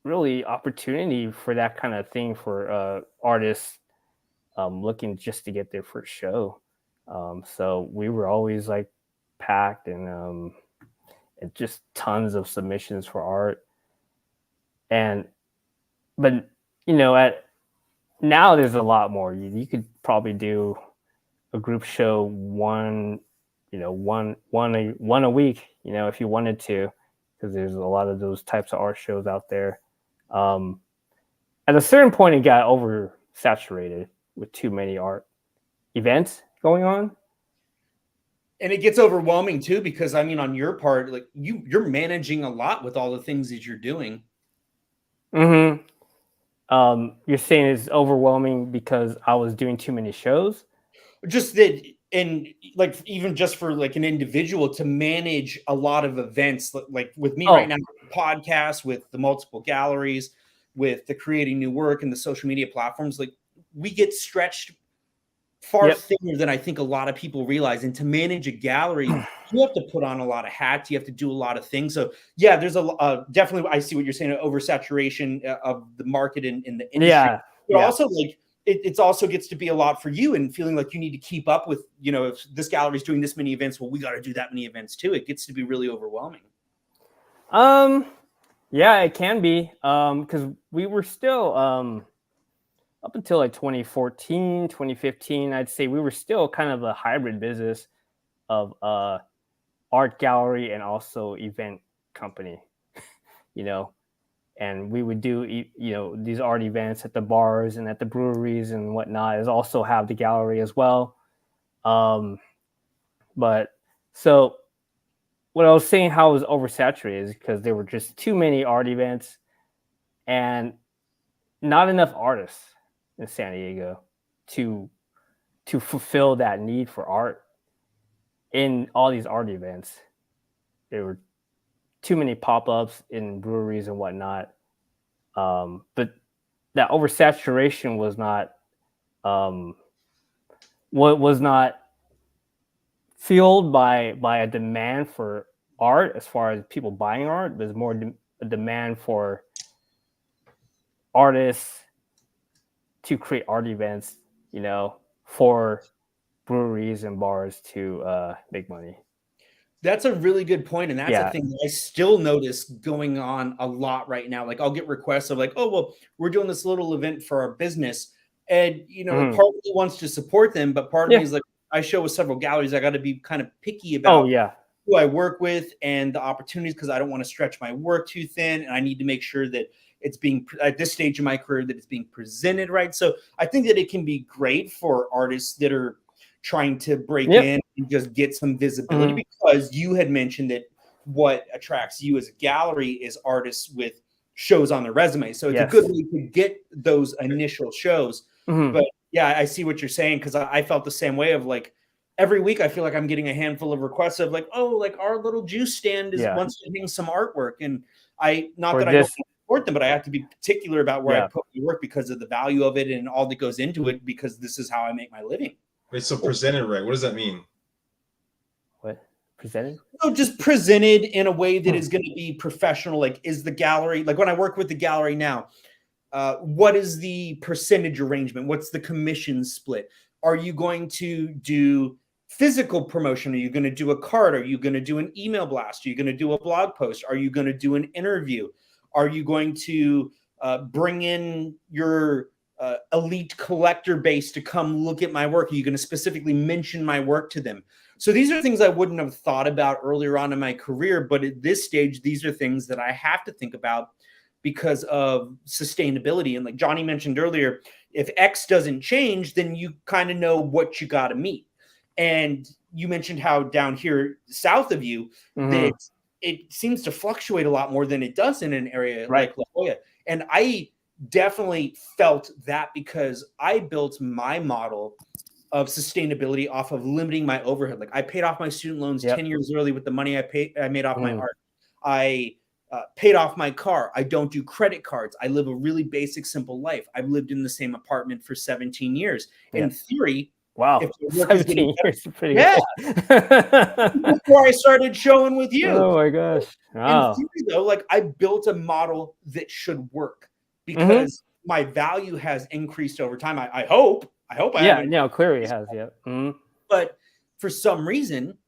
really opportunity for that kind of thing for artists looking just to get their first show. So we were always like packed, and just tons of submissions for art. But now there's a lot more. You could probably do a group show one a week, if you wanted to, because there's a lot of those types of art shows out there. At a certain point, it got oversaturated with too many art events going on. And it gets overwhelming too, because I mean, on your part, like you're managing a lot with all the things that you're doing. You're saying it's overwhelming because I was doing too many shows? Just that, and like, even just for like an individual to manage a lot of events, like with me right now, podcasts, with the multiple galleries, with the creating new work and the social media platforms, like we get stretched far thinner than I think a lot of people realize. And to manage a gallery, you have to put on a lot of hats. You have to do a lot of things. So yeah, there's definitely, I see what you're saying, oversaturation of the market in the industry. Yeah. But also, like, it's also gets to be a lot for you, and feeling like you need to keep up with, if this gallery is doing this many events, well, we got to do that many events too. It gets to be really overwhelming. Yeah, it can be. Because we were still up until like 2014, 2015, I'd say we were still kind of a hybrid business of art gallery and also event company, and we would do these art events at the bars and at the breweries and whatnot. Is also have the gallery as well. But so what I was saying, how it was oversaturated, is because there were just too many art events and not enough artists in San Diego to fulfill that need for art in all these art events. There were too many pop-ups in breweries and whatnot. But that oversaturation was not fueled by a demand for art as far as people buying art. There's more a demand for artists to create art events, for breweries and bars to make money. That's a really good point, and that's a thing that I still notice going on a lot right now. Like, I'll get requests of like, "Oh, well, we're doing this little event for our business," and part of me wants to support them, but part of me is like, I show with several galleries, I got to be kind of picky about who I work with and the opportunities, because I don't want to stretch my work too thin, and I need to make sure that it's being, at this stage of my career, that it's being presented right. So I think that it can be great for artists that are trying to break in and just get some visibility, because you had mentioned that what attracts you as a gallery is artists with shows on their resume. So it's a good way to get those initial shows. But yeah, I see what you're saying, because I felt the same way of like, every week I feel like I'm getting a handful of requests of like, oh, like our little juice stand wants to hang some artwork. And I don't support them, but I have to be particular about where I put my work because of the value of it and all that goes into it, because this is how I make my living. Wait, so presented right? What does that mean? What? Presented? So just presented in a way that is going to be professional. Like, is the gallery, like when I work with the gallery now, what is the percentage arrangement? What's the commission split? Are you going to do physical promotion? Are you going to do a card? Are you going to do an email blast? Are you going to do a blog post? Are you going to do an interview? Are you going to bring in your elite collector base to come look at my work? Are you going to specifically mention my work to them? So these are things I wouldn't have thought about earlier on in my career, but at this stage, these are things that I have to think about because of sustainability. And like Johnny mentioned earlier, if X doesn't change, then you kind of know what you got to meet. And you mentioned how down here south of you, that it seems to fluctuate a lot more than it does in an area like La Jolla. And I definitely felt that, because I built my model of sustainability off of limiting my overhead. Like, I paid off my student loans 10 years early with the money I made off my art. I paid off my car. I don't do credit cards. I live a really basic, simple life. I've lived in the same apartment for 17 years. In theory, wow, if 17 years, pretty good. Before I started showing with you. Oh my gosh. Wow. In theory, though, like, I built a model that should work, because my value has increased over time. I hope I haven't. Yeah, clearly it has. But for some reason,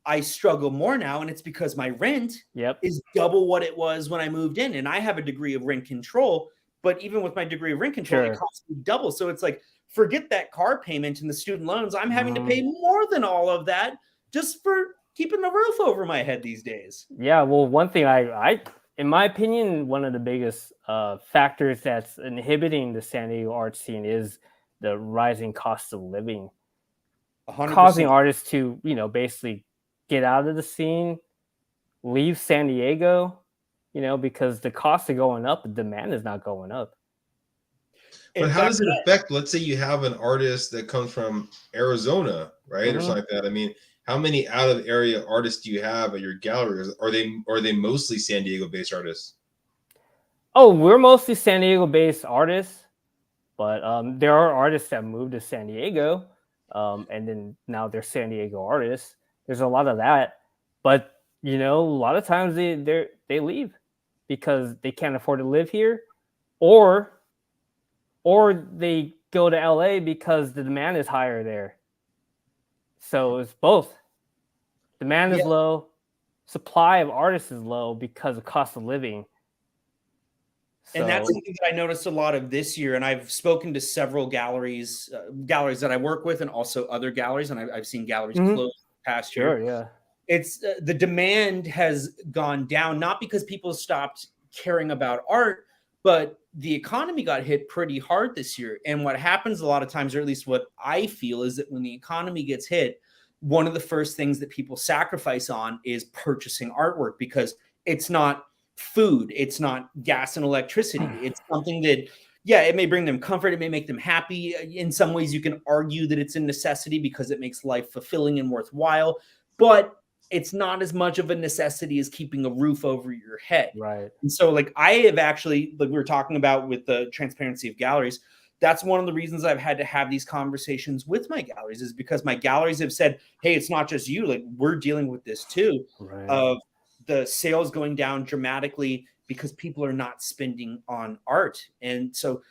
I struggle more now, and it's because my rent is double what it was when I moved in. And I have a degree of rent control, but even with my degree of rent control, it costs me double. So it's like, forget that car payment and the student loans. I'm having to pay more than all of that just for keeping the roof over my head these days. Yeah, well, one thing I in my opinion, one of the biggest factors that's inhibiting the San Diego art scene is the rising cost of living, 100%. Causing artists to, basically get out of the scene, leave San Diego, because the costs are going up, the demand is not going up. But how does it affect, let's say you have an artist that comes from Arizona, right? Or something like that. I mean, how many out of area artists do you have at your gallery? Are they mostly San Diego based artists? Oh, we're mostly San Diego based artists, but there are artists that moved to San Diego, and then now they're San Diego artists. There's a lot of that, but a lot of times they leave because they can't afford to live here, or they go to LA because the demand is higher there. So it's both. Demand is low, supply of artists is low because of cost of living. So, and that's something that I noticed a lot of this year. And I've spoken to several galleries that I work with, and also other galleries. And I've seen galleries close past year. Sure, yeah. It's the demand has gone down, not because people stopped caring about art, but the economy got hit pretty hard this year. And what happens a lot of times, or at least what I feel, is that when the economy gets hit, one of the first things that people sacrifice on is purchasing artwork, because it's not food, it's not gas and electricity. It's something that, yeah, it may bring them comfort, it may make them happy. In some ways, you can argue that it's a necessity because it makes life fulfilling and worthwhile, but it's not as much of a necessity as keeping a roof over your head. Right. And so, like, I have actually, like we were talking about with the transparency of galleries, that's one of the reasons I've had to have these conversations with my galleries, is because my galleries have said, hey, it's not just you, like, we're dealing with this too, Right. of the sales going down dramatically because people are not spending on art. And so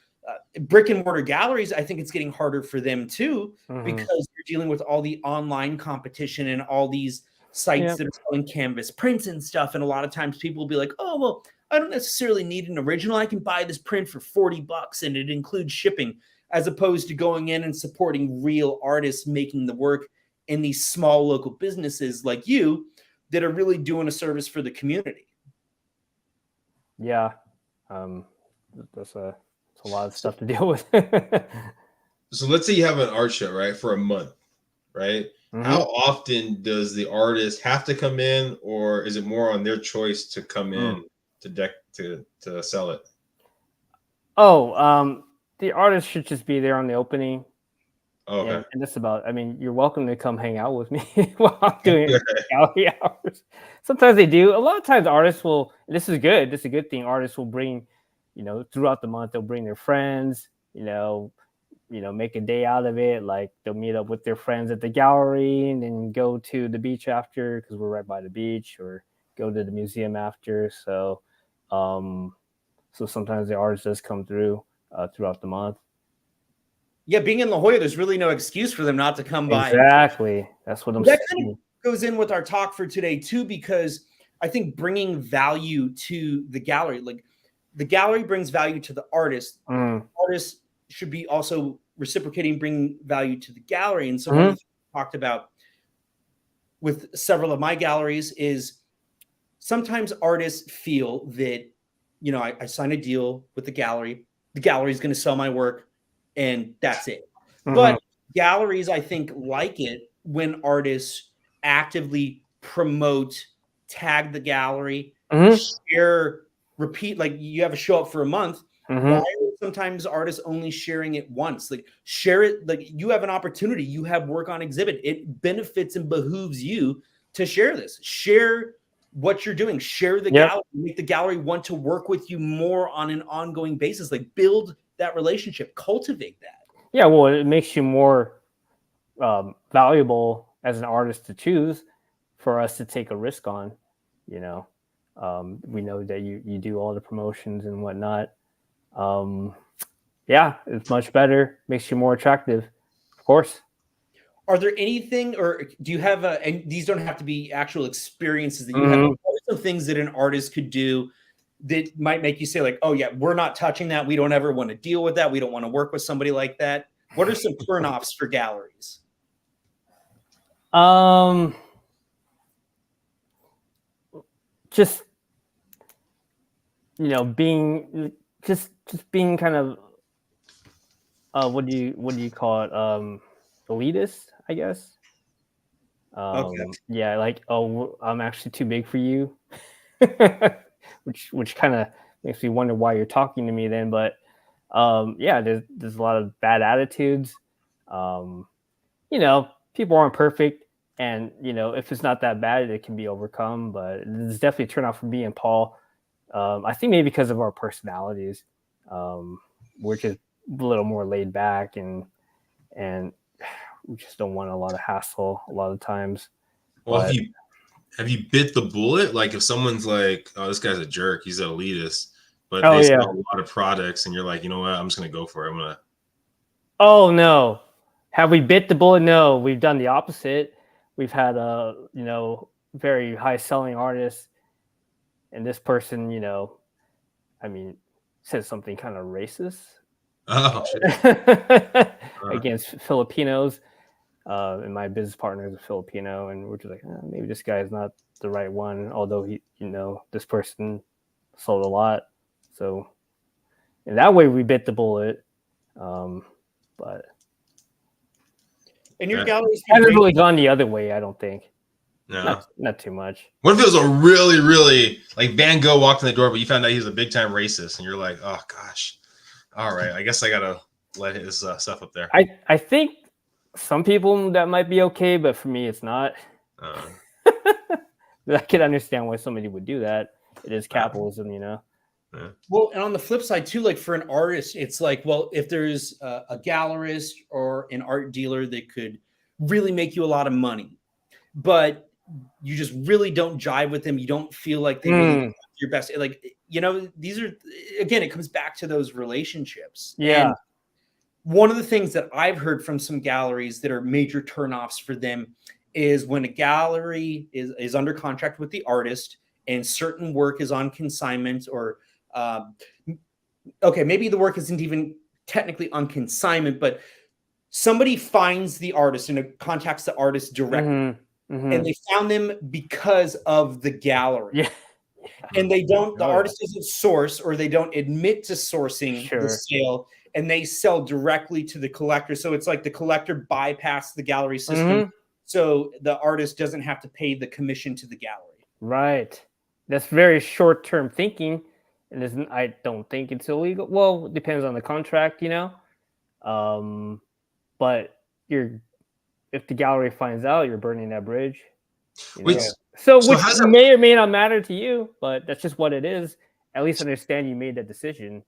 brick and mortar galleries, I think it's getting harder for them too, because you're dealing with all the online competition and all these sites that are selling canvas prints and stuff. And a lot of times people will be like, oh, well, I don't necessarily need an original. I can buy this print for $40 and it includes shipping, as opposed to going in and supporting real artists making the work in these small local businesses like you that are really doing a service for the community. Yeah. That's a lot of stuff to deal with. So let's say you have an art show, right, for a month, right? How often does the artist have to come in, or is it more on their choice to come in to sell it? Oh, the artist should just be there on the opening. Okay. And that's about, I mean, you're welcome to come hang out with me while I'm doing gallery hours. Sometimes they do. A lot of times artists will, and this is good. This is a good thing. Artists will bring, throughout the month, they'll bring their friends, make a day out of it. Like they'll meet up with their friends at the gallery and then go to the beach after, because we're right by the beach, or go to the museum after. So, so sometimes the artist does come through throughout the month. Yeah, being in La Jolla, there's really no excuse for them not to come by. Exactly. That's what I'm saying. saying. Kind of goes in with our talk for today too, because I think bringing value to the gallery, like the gallery brings value to the artist. Artists should be also reciprocating, bringing value to the gallery. And so one of the things we talked about with several of my galleries is sometimes artists feel that, I sign a deal with the gallery is going to sell my work, and that's it. But galleries, I think, like it when artists actively promote, tag the gallery, share, repeat. Like you have a show up for a month. Why are sometimes artists only sharing it once? Like share it. Like you have an opportunity. You have work on exhibit. It benefits and behooves you to share this. Share what you're doing. Share the gallery. Make the gallery want to work with you more on an ongoing basis. Like build that relationship, cultivate that. Yeah, well, it makes you more valuable as an artist to choose for us to take a risk on. We know that you do all the promotions and whatnot. It's much better, makes you more attractive, of course. Are there anything, or do you have and these don't have to be actual experiences that you have, some things that an artist could do that might make you say like, oh yeah, we're not touching that. We don't ever want to deal with that. We don't want to work with somebody like that. What are some turnoffs for galleries? Just, being kind of, what do you call it? Elitist, I guess. Okay. Yeah. Like, oh, I'm actually too big for you. which kind of makes me wonder why you're talking to me then. But there's a lot of bad attitudes. People aren't perfect, and if it's not that bad, it can be overcome. But it's definitely a turnout for me and Paul. I think maybe because of our personalities, we're just a little more laid back, and we just don't want a lot of hassle a lot of times. Well, have you bit the bullet? Like if someone's like, oh, this guy's a jerk, he's an elitist, but they sell a lot of products, and you're like, you know what, I'm just gonna go for it. Oh no. Have we bit the bullet? No, we've done the opposite. We've had very high selling artists, and this person, said something kind of racist against Filipinos. And my business partner is a Filipino, and we're just like, maybe this guy is not the right one. Although he, this person sold a lot. So in that way, we bit the bullet. But And your Yeah. galleries hasn't really gone the other way, I don't think. No. Not too much. What if it was a really, really like Van Gogh walked in the door, but you found out he was a big time racist, and you're like, oh gosh, all right, I guess I gotta let his stuff up there. I think some people that might be okay, but for me, it's not. I can understand why somebody would do that. It is capitalism, you know. Yeah. Well, and on the flip side too, like for an artist, it's like, well, if there's a gallerist or an art dealer that could really make you a lot of money, but you just really don't jive with them, you don't feel like they really your best. Like, you know, these are, again, it comes back to those relationships. Yeah. And one of the things that I've heard from some galleries that are major turnoffs for them is when a gallery is under contract with the artist and certain work is on consignment, or okay, maybe the work isn't even technically on consignment, but somebody finds the artist and contacts the artist directly, and they found them because of the gallery. Yeah. And they don't, the artist doesn't source, or they don't admit to sourcing the sale, and they sell directly to the collector. So it's like the collector bypassed the gallery system. So the artist doesn't have to pay the commission to the gallery. Right. That's very short-term thinking. And I don't think it's illegal. Well, it depends on the contract, you know. But if the gallery finds out, you're burning that bridge. Which may or may not matter to you, but that's just what it is. At least understand you made that decision.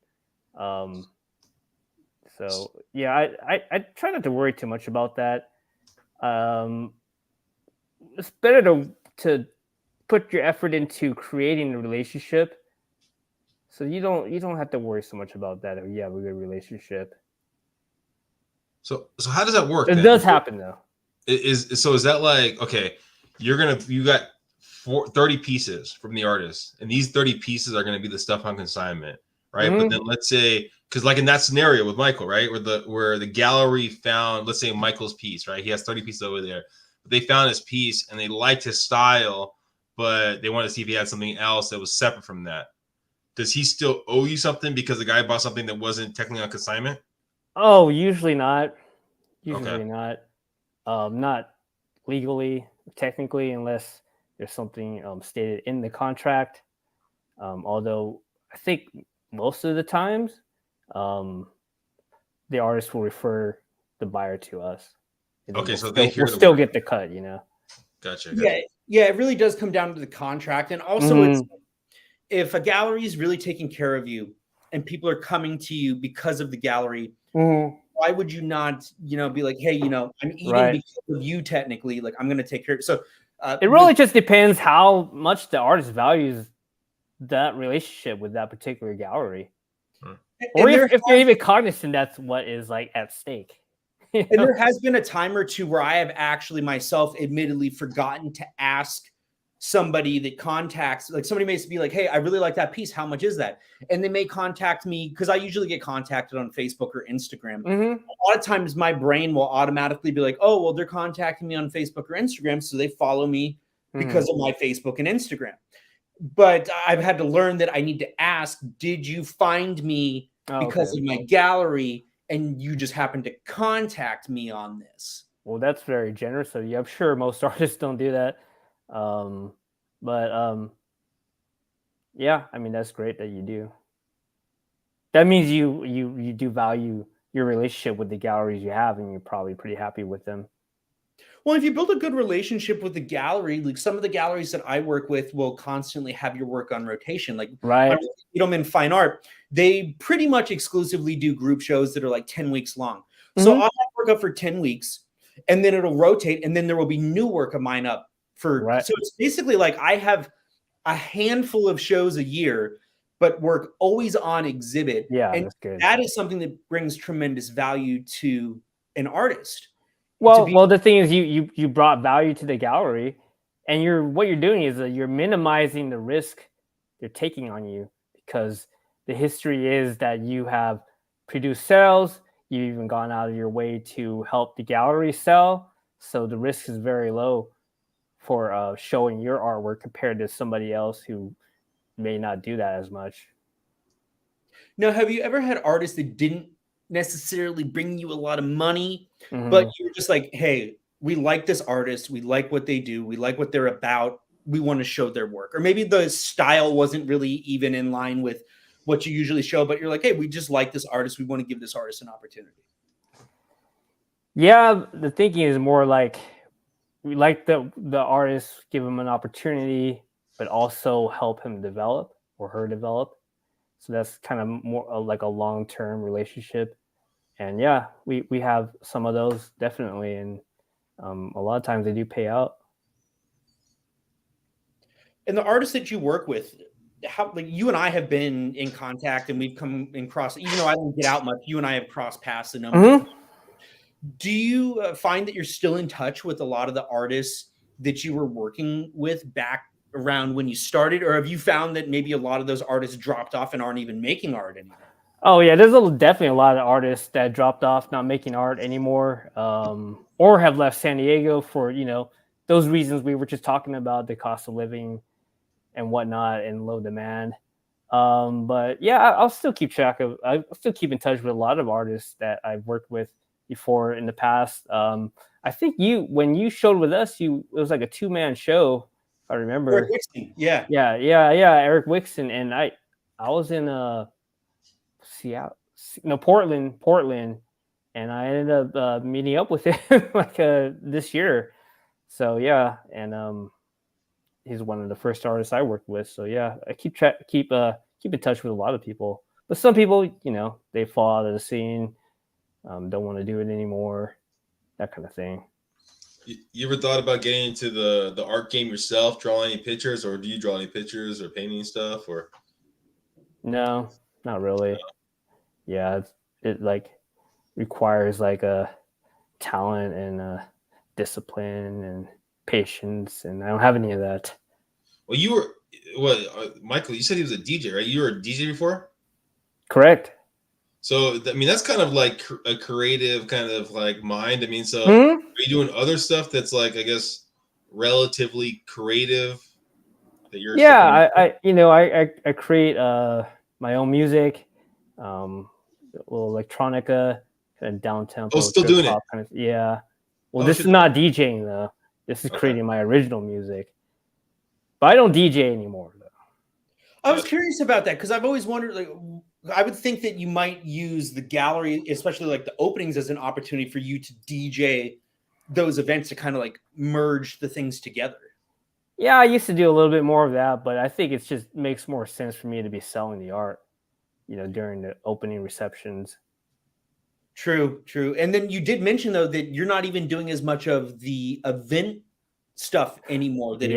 So yeah, I try not to worry too much about that. It's better to put your effort into creating a relationship, so you don't have to worry so much about that if you have a good relationship. So how does that work? It does happen though. Is that like, okay, you got 30 pieces from the artist, and these 30 pieces are going to be the stuff on consignment, right? But then let's say, because like in that scenario with Michael, right, where the gallery found, let's say, Michael's piece, right? He has 30 pieces over there. But they found his piece and they liked his style, but they wanted to see if he had something else that was separate from that. Does he still owe you something because the guy bought something that wasn't technically on consignment? Oh, usually not. Usually not. Not legally, technically, unless there's something stated in the contract. Although I think most of the times, the artist will refer the buyer to us. Okay, so we'll still get the cut, you know. Gotcha. Yeah, it really does come down to the contract, and also it's, if a gallery is really taking care of you and people are coming to you because of the gallery, why would you not, you know, be like, hey, you know, I'm eating because of you technically, like I'm going to take care of it. So it really just depends how much the artist values that relationship with that particular gallery. Or if they're even cognizant that's what is like at stake. You know? And there has been a time or two where I have actually myself admittedly forgotten to ask somebody that contacts, like somebody may be like, hey, I really like that piece. How much is that? And they may contact me, because I usually get contacted on Facebook or Instagram. A lot of times my brain will automatically be like, oh, well, they're contacting me on Facebook or Instagram, so they follow me because of my Facebook and Instagram. But I've had to learn that I need to ask, did you find me because of my gallery and you just happened to contact me on this? Well, that's very generous of you. I'm sure most artists don't do that. Yeah, I mean, that's great that you do. That means you do value your relationship with the galleries you have, and you're probably pretty happy with them. Well, if you build a good relationship with the gallery, like some of the galleries that I work with will constantly have your work on rotation. Like, you know, in fine art, they pretty much exclusively do group shows that are like 10 weeks long. So I'll have work up for 10 weeks, and then it'll rotate, and then there will be new work of mine up for. So it's basically like I have a handful of shows a year, but work always on exhibit. Yeah, and that's good. That is something that brings tremendous value to an artist. Well, the thing is, you brought value to the gallery, and what you're doing is you're minimizing the risk they're taking on you, because the history is that you have produced sales, you've even gone out of your way to help the gallery sell, so the risk is very low for showing your artwork compared to somebody else who may not do that as much. Now, have you ever had artists that didn't necessarily bring you a lot of money, but you were just like, hey, we like this artist, we like what they do, we like what they're about, we want to show their work? Or maybe the style wasn't really even in line with what you usually show, but you're like, hey, we just like this artist, we want to give this artist an opportunity. Yeah, the thinking is more like we like the artist, give him an opportunity, but also help him develop or her develop. So that's kind of more like a long-term relationship. And yeah, we have some of those definitely, and a lot of times they do pay out. And the artists that you work with, how, like, you and I have been in contact and we've come in cross, even though I don't get out much, you and I have crossed paths a number of times. Do you find that you're still in touch with a lot of the artists that you were working with back around when you started, or have you found that maybe a lot of those artists dropped off and aren't even making art anymore? Oh yeah, there's definitely a lot of artists that dropped off, not making art anymore, or have left San Diego for those reasons we were just talking about, the cost of living and whatnot, and low demand. But yeah, I'll still keep I'll still keep in touch with a lot of artists that I've worked with before in the past. I think when you showed with us, it was like a 2-man show, if I remember. Eric Wixton, yeah, Eric Wixton, and I was in Seattle, no, Portland, and I ended up meeting up with him like this year. So yeah, and he's one of the first artists I worked with. So yeah, I keep in touch with a lot of people, but some people, they fall out of the scene, don't want to do it anymore, that kind of thing. You ever thought about getting into the art game yourself, draw any pictures, or do you draw any pictures or painting stuff, or? No, not really. Yeah, it like requires like a talent and discipline and patience, and I don't have any of that. Well, you were Michael, you said he was a DJ, right? You were a DJ before? Correct. So I mean, that's kind of like a creative kind of like mind. I mean, so are you doing other stuff that's like, I guess, relatively creative that you're? Yeah, I create my own music, a little electronica, kind of down tempo. Oh, still doing it? Kind of, yeah. Well, this is not DJing though. This is creating my original music. But I don't DJ anymore though. I was curious about that because I've always wondered, like, I would think that you might use the gallery, especially like the openings, as an opportunity for you to DJ those events to kind of like merge the things together. Yeah, I used to do a little bit more of that, but I think it just makes more sense for me to be selling the art, during the opening receptions. True. And then you did mention though that you're not even doing as much of the event stuff anymore. That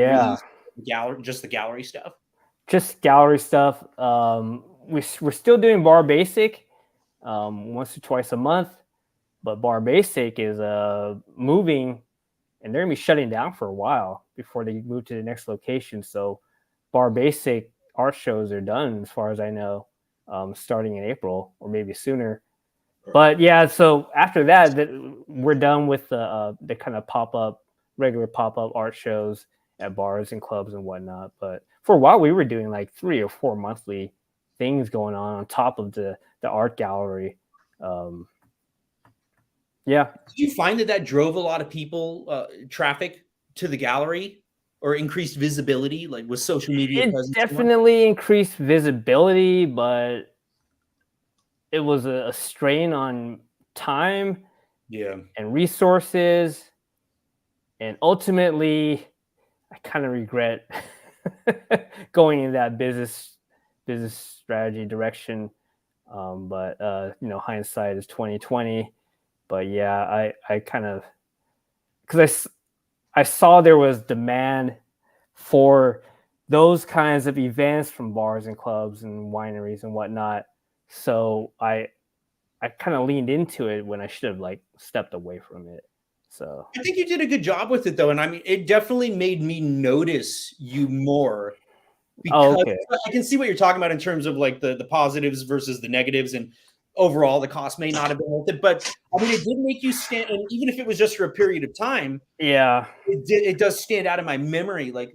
just the gallery stuff. Just gallery stuff. We're still doing Bar Basic once or twice a month, but Bar Basic is moving, and they're gonna be shutting down for a while before they move to the next location. So Bar Basic art shows are done, as far as I know, starting in April or maybe sooner. But yeah, so after that, we're done with the kind of regular pop-up art shows at bars and clubs and whatnot. But for a while, we were doing like 3 or 4 monthly things going on top of the art gallery. Yeah. Did you find that drove a lot of people, traffic to the gallery, or increased visibility, like with social media? It definitely increased visibility, but it was a strain on time, and resources, and ultimately, I kind of regret going in that business strategy direction. But hindsight is 2020. But yeah, I kind of, because I saw there was demand for those kinds of events from bars and clubs and wineries and whatnot. So I kind of leaned into it when I should have like stepped away from it. So I think you did a good job with it though. And I mean, it definitely made me notice you more, because I can see what you're talking about in terms of like the positives versus the negatives, and overall the cost may not have been worth it, but I mean, it did make you stand, and even if it was just for a period of time, it does stand out in my memory. Like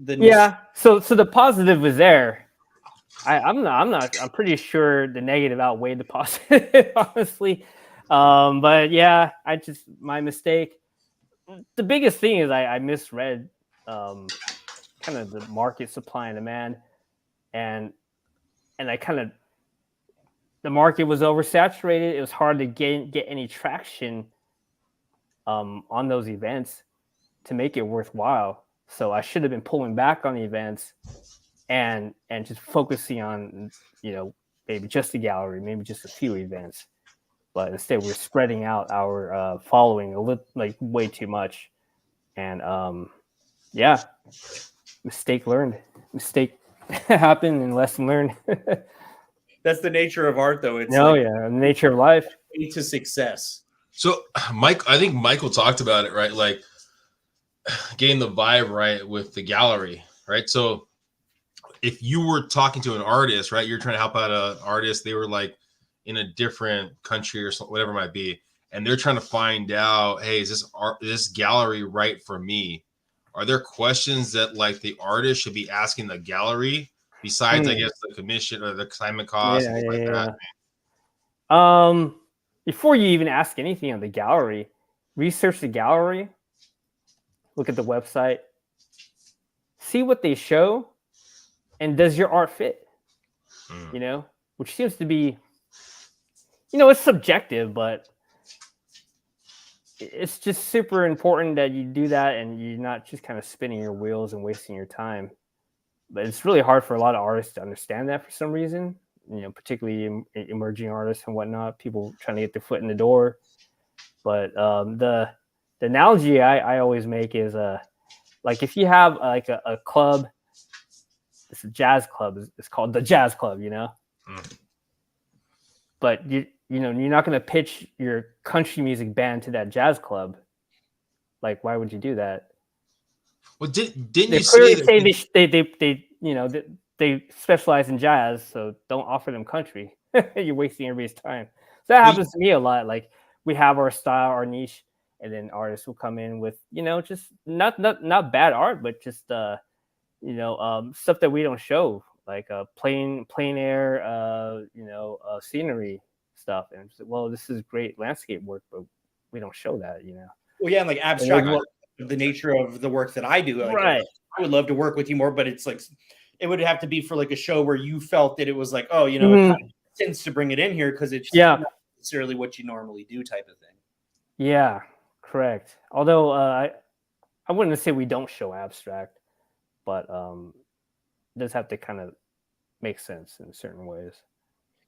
so the positive was there. I'm pretty sure the negative outweighed the positive, honestly. But yeah, my mistake. The biggest thing is I misread kind of the market supply and demand, and I kind of, the market was oversaturated. It was hard to get any traction on those events to make it worthwhile. So I should have been pulling back on the events and just focusing on, maybe just the gallery, maybe just a few events. But instead, we're spreading out our following like way too much. And yeah, mistake learned. Mistake happened and lesson learned. That's the nature of art, though. It's the nature of life. To success. So, I think Michael talked about it, right? Like getting the vibe right with the gallery, right? So if you were talking to an artist, right, you're trying to help out an artist, they were like in a different country or something, whatever it might be, and they're trying to find out, hey, is this gallery right for me? Are there questions that like the artist should be asking the gallery besides, I guess, the commission or the assignment cost and things like that? Before you even ask anything on the gallery, research the gallery, look at the website, see what they show, and does your art fit? Which seems to be, it's subjective, but it's just super important that you do that and you're not just kind of spinning your wheels and wasting your time. But it's really hard for a lot of artists to understand that for some reason, particularly emerging artists and whatnot, people trying to get their foot in the door. But the analogy I always make is like if you have like a club, it's a jazz club, it's called the Jazz Club, but you're not going to pitch your country music band to that jazz club. Like, why would you do that? Well, didn't they you say they specialize in jazz, so don't offer them country. You're wasting everybody's time. So that happens to me a lot. Like, we have our style, our niche, and then artists will come in with just not bad art, but just stuff that we don't show, like plain air, scenery stuff. And well, this is great landscape work, but we don't show that, Well, yeah, and like abstract work, the nature of the work that I do. Like, right. I would love to work with you more, but it's like it would have to be for like a show where you felt that it was like, oh, it kind of makes sense to bring it in here because it's not necessarily what you normally do, type of thing. Yeah, correct. Although I wouldn't say we don't show abstract, but it does have to kind of make sense in certain ways.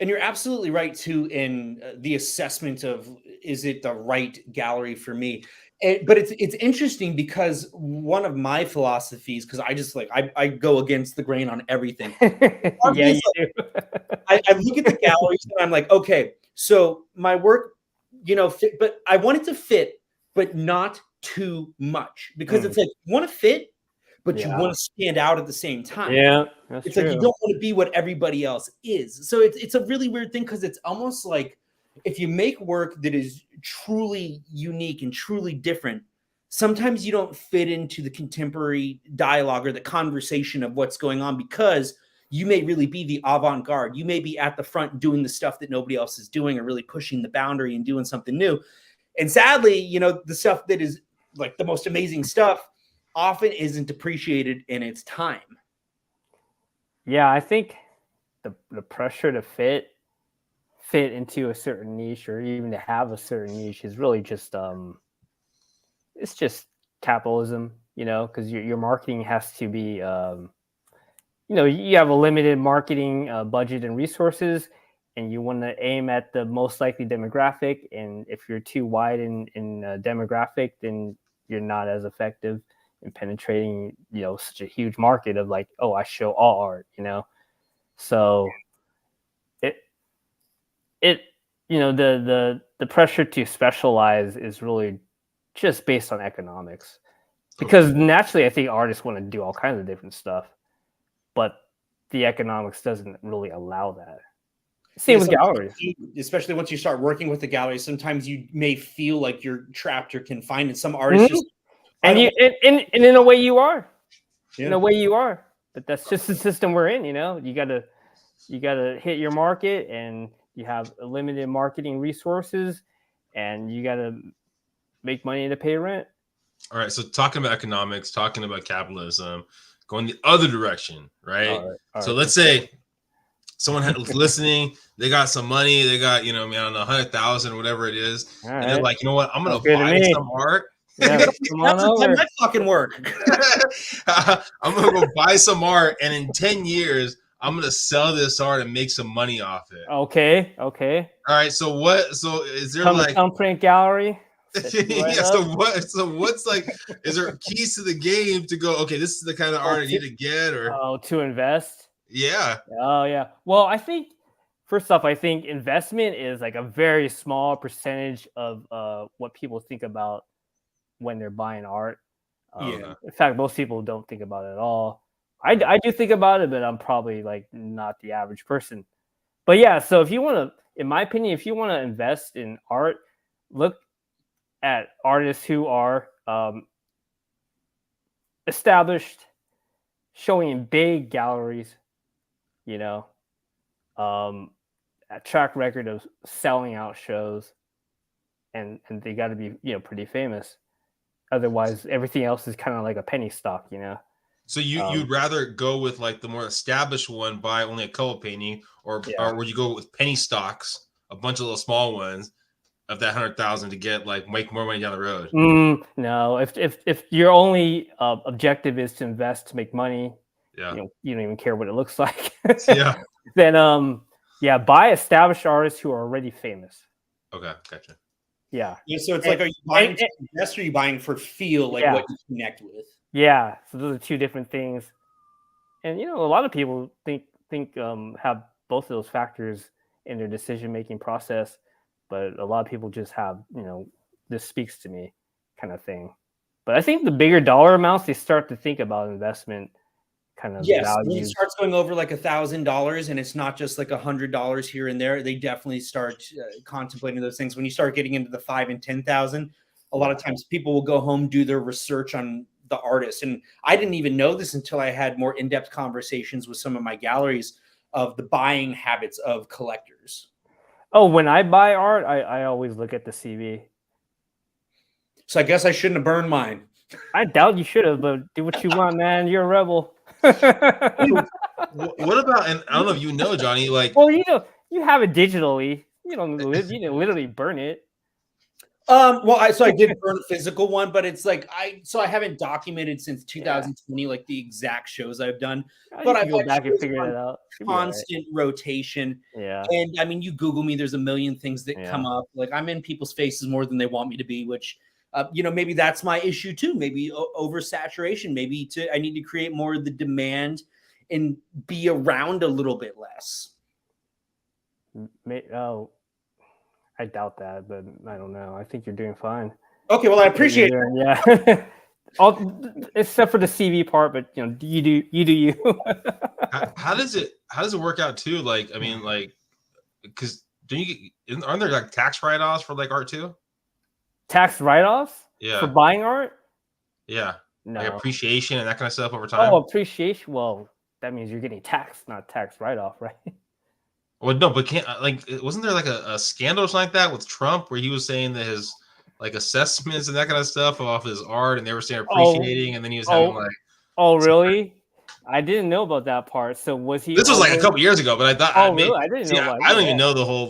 And you're absolutely right too in the assessment of, is it the right gallery for me? But it's interesting because one of my philosophies, because I just like I go against the grain on everything. Yeah, you do. I look at the galleries and I'm like, okay, so my work, fit, but I want it to fit, but not too much, because it's like you want to fit, but you want to stand out at the same time. Yeah, that's it's true. Like you don't want to be what everybody else is. So it's a really weird thing, because it's almost like if you make work that is truly unique and truly different, sometimes you don't fit into the contemporary dialogue or the conversation of what's going on, because you may really be the avant-garde. You may be at the front doing the stuff that nobody else is doing, or really pushing the boundary and doing something new. And sadly, the stuff that is like the most amazing stuff often isn't appreciated in its time. Yeah, I think the pressure to fit into a certain niche, or even to have a certain niche, is really just it's just capitalism, because your marketing has to be you have a limited marketing budget and resources, and you want to aim at the most likely demographic. And if you're too wide in demographic, then you're not as effective in penetrating, such a huge market of like, oh, I show all art, So the pressure to specialize is really just based on economics, because naturally I think artists want to do all kinds of different stuff, but the economics doesn't really allow that. Same with galleries. Especially once you start working with the gallery, sometimes you may feel like you're trapped or confined, and some artists just and in a way you are. Yeah. In a way you are. But that's just the system we're in, you got to You got to hit your market, and you have limited marketing resources, and you got to make money to pay rent. All right. So talking about economics, talking about capitalism, going the other direction, right? All right, So let's say someone listening, they got some money, they got, I don't know, 100,000 or whatever it is. All and right. they're like, you know what? I'm going to buy some art. Yeah, come on over. That might fucking work. I'm going to go buy some art, and in 10 years, I'm going to sell this art and make some money off it. Okay. All right. So is there Come to Thumbprint Gallery. Yeah. So what's like, is there keys to the game to go, okay, this is the kind of art I need to get, or to invest? Yeah. Oh yeah. Well, I think first off, I think investment is like a very small percentage of what people think about when they're buying art. In fact, most people don't think about it at all. I do think about it, but I'm probably like not the average person. But yeah, so if you want to, in my opinion, if you want to invest in art, look at artists who are established, showing in big galleries, a track record of selling out shows, and they got to be pretty famous. Otherwise, everything else is kind of like a penny stock, So you'd rather go with like the more established one, buy only a couple painting, or would you go with penny stocks, a bunch of little small ones of that 100,000 to get make more money down the road? No, if your only objective is to invest to make money, you don't even care what it looks like. Then buy established artists who are already famous. Okay, gotcha. Yeah. So it's like, are you buying to invest, or are you buying for feel, what you connect with? Yeah. So those are two different things. And a lot of people think have both of those factors in their decision-making process, but a lot of people just have, this speaks to me kind of thing. But I think the bigger dollar amounts, they start to think about investment kind of values. When it starts going over like $1,000, and it's not just like $100 here and there, they definitely start contemplating those things. When you start getting into the 5,000 and 10,000, a lot of times people will go home, do their research on the artist. And I didn't even know this until I had more in-depth conversations with some of my galleries of the buying habits of collectors. Oh, when I buy art, I always look at the CV. So I guess I shouldn't have burned mine. I doubt you should have, but do what you want, man. You're a rebel. What about, and I don't know if Johnny, well, you have it digitally. You didn't literally burn it. I did burn a physical one, but it's like I haven't documented since 2020 like the exact shows I've done. But I go back and figure it out. Constant rotation. Yeah. And I mean, you Google me, there's a million things that come up. Like I'm in people's faces more than they want me to be, which maybe that's my issue too. Maybe oversaturation. Maybe I need to create more of the demand and be around a little bit less. I doubt that, but I don't know. I think you're doing fine. Okay, well, I appreciate it. Yeah. Except for the CV part, but you do you. How does it work out too? Because aren't there like tax write-offs for like art too? Tax write-offs? Yeah. For buying art? Yeah. No. Like appreciation and that kind of stuff over time. Oh, appreciation. Well, that means you're getting taxed, not tax write-off, right? Well, no, but wasn't there like a scandal or something like that with Trump where he was saying that his like assessments and that kind of stuff off his art, and they were saying appreciating, and then he was having like. Oh, really? I didn't know about that part. So was he? This was like a couple years ago, but I thought. Oh, really? I didn't know. I don't even know the whole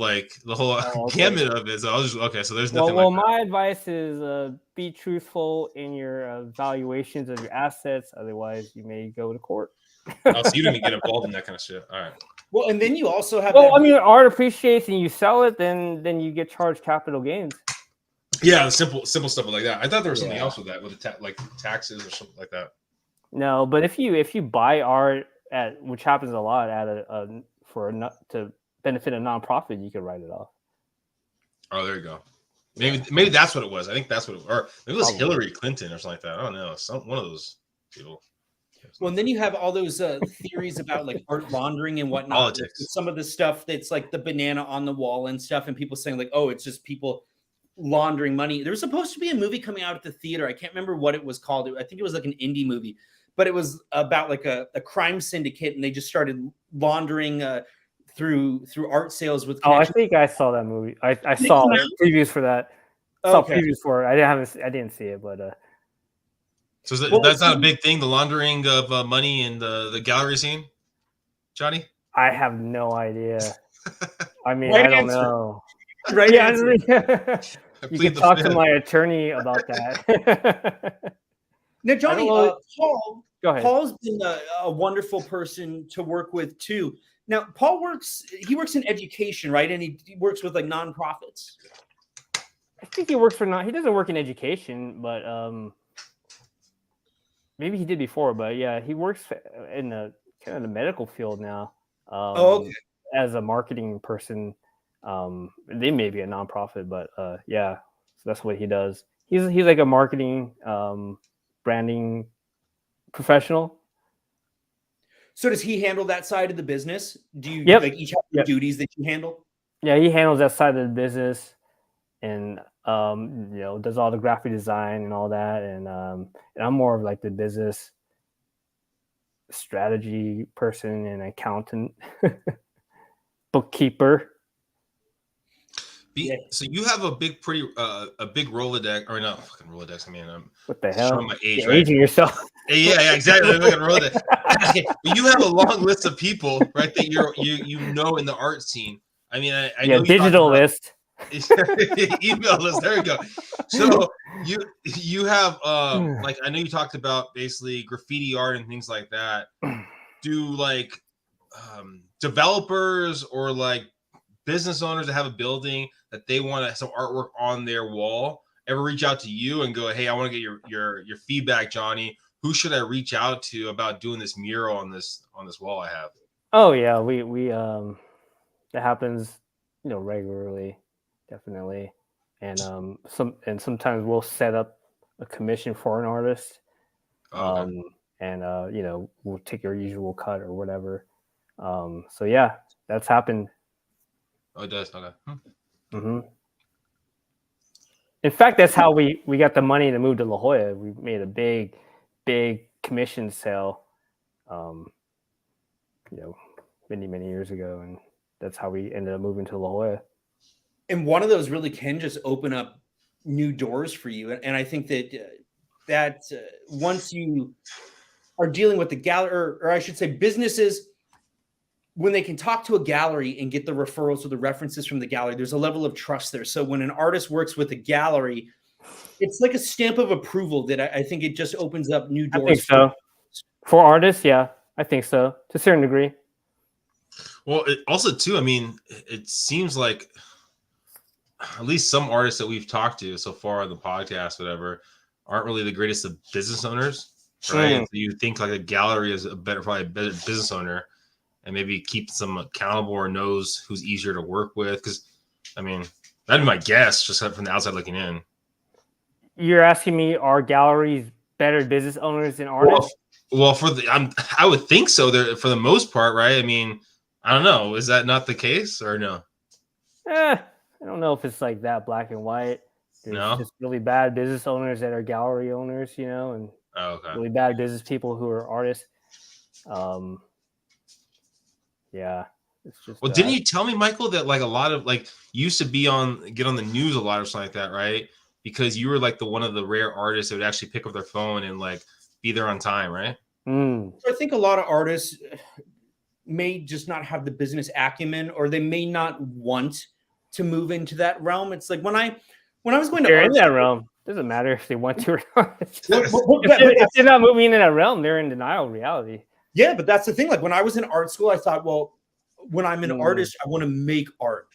gamut of it. So I was just okay. So there's nothing. Well, my advice is be truthful in your valuations of your assets. Otherwise, you may go to court. Oh, so you didn't get involved in that kind of shit. All right. Well, and then you also have. Well, I mean, art appreciates and you sell it, then you get charged capital gains. Yeah, the simple stuff like that. I thought there was something else with that, with the taxes or something like that. No, but if you buy art which happens a lot to benefit a nonprofit, you can write it off. Oh, there you go. Maybe that's what it was. I think that's what or maybe it was Hillary Clinton or something like that. I don't know. One of those people. Well, and then you have all those theories about like art laundering and whatnot. Politics. Some of the stuff that's like the banana on the wall and stuff, and people saying like, "Oh, it's just people laundering money." There was supposed to be a movie coming out at the theater. I can't remember what it was called. I think it was like an indie movie, but it was about like a crime syndicate, and they just started laundering through art sales with Oh, I connections. think I saw that movie. I saw previews for that. Saw previews for it. I didn't see it, but so that's not a big thing, the laundering of money in the gallery scene, Johnny? I have no idea. I mean, Right I don't answer. know. Right answer. You can talk to my attorney about that. Now, Johnny, Paul, go ahead. Paul's been a wonderful person to work with too. Now, Paul works in education, right? And he works with like nonprofits. I think he works for he doesn't work in education, but maybe he did before. But yeah, he works in the kind of the medical field now. Okay. As a marketing person. They may be a nonprofit, but yeah, so that's what he does. He's like a marketing branding professional. So does he handle that side of the business? Do you like each have your duties that you handle? Yeah, he handles that side of the business, and does all the graphic design and all that, and I'm more of like the business strategy person and accountant, bookkeeper. So you have a big Rolodex, or not fucking Rolodex. I mean, I'm what the hell? Showing my age, You're right? aging yourself. Yeah, exactly. Look at Rolodex. You have a long list of people, right? That you know in the art scene. I mean, I know digital list. Email list. There you go. So you have like, I know you talked about basically graffiti art and things like that. Do like developers or like business owners that have a building that they want some artwork on their wall ever reach out to you and go, hey, I want to get your feedback, Johnny? Who should I reach out to about doing this mural on this wall I have? Oh yeah, we that happens, regularly, definitely. And sometimes we'll set up a commission for an artist. Okay. And we'll take your usual cut or whatever. So yeah, that's happened. Oh, it does. Okay. Mm-hmm. In fact, that's how we got the money to move to La Jolla. We made a big commission sale, many years ago, and that's how we ended up moving to La Jolla. And one of those really can just open up new doors for you. And I think that once you are dealing with the gallery, or I should say businesses, when they can talk to a gallery and get the referrals or the references from the gallery, there's a level of trust there. So when an artist works with a gallery, it's like a stamp of approval that I think it just opens up new doors. I think so. For artists, yeah, I think so, to a certain degree. Well, also too, I mean, it seems like at least some artists that we've talked to so far on the podcast, whatever, aren't really the greatest of business owners, right? So you think like a gallery is probably a better business owner, and maybe keeps them accountable or knows who's easier to work with. Because, I mean, that'd be my guess, just from the outside looking in. You're asking me, are galleries better business owners than artists? Well, I would think so. For the most part, right? I mean, I don't know. Is that not the case or no? I don't know if it's like that black and white. There's just really bad business owners that are gallery owners, and really bad business people who are artists. Yeah, it's just. Well, didn't you tell me, Michael, that like a lot of like you used to get on the news a lot or something like that, right? Because you were like one of the rare artists that would actually pick up their phone and like be there on time, right? So I think a lot of artists may just not have the business acumen, or they may not want to move into that realm. It's like when I was going to art in that realm, doesn't matter if they want to or not. If they're not moving into that realm, they're in denial of reality. Yeah, but that's the thing. Like when I was in art school, I thought, well, when I'm an artist, I want to make art.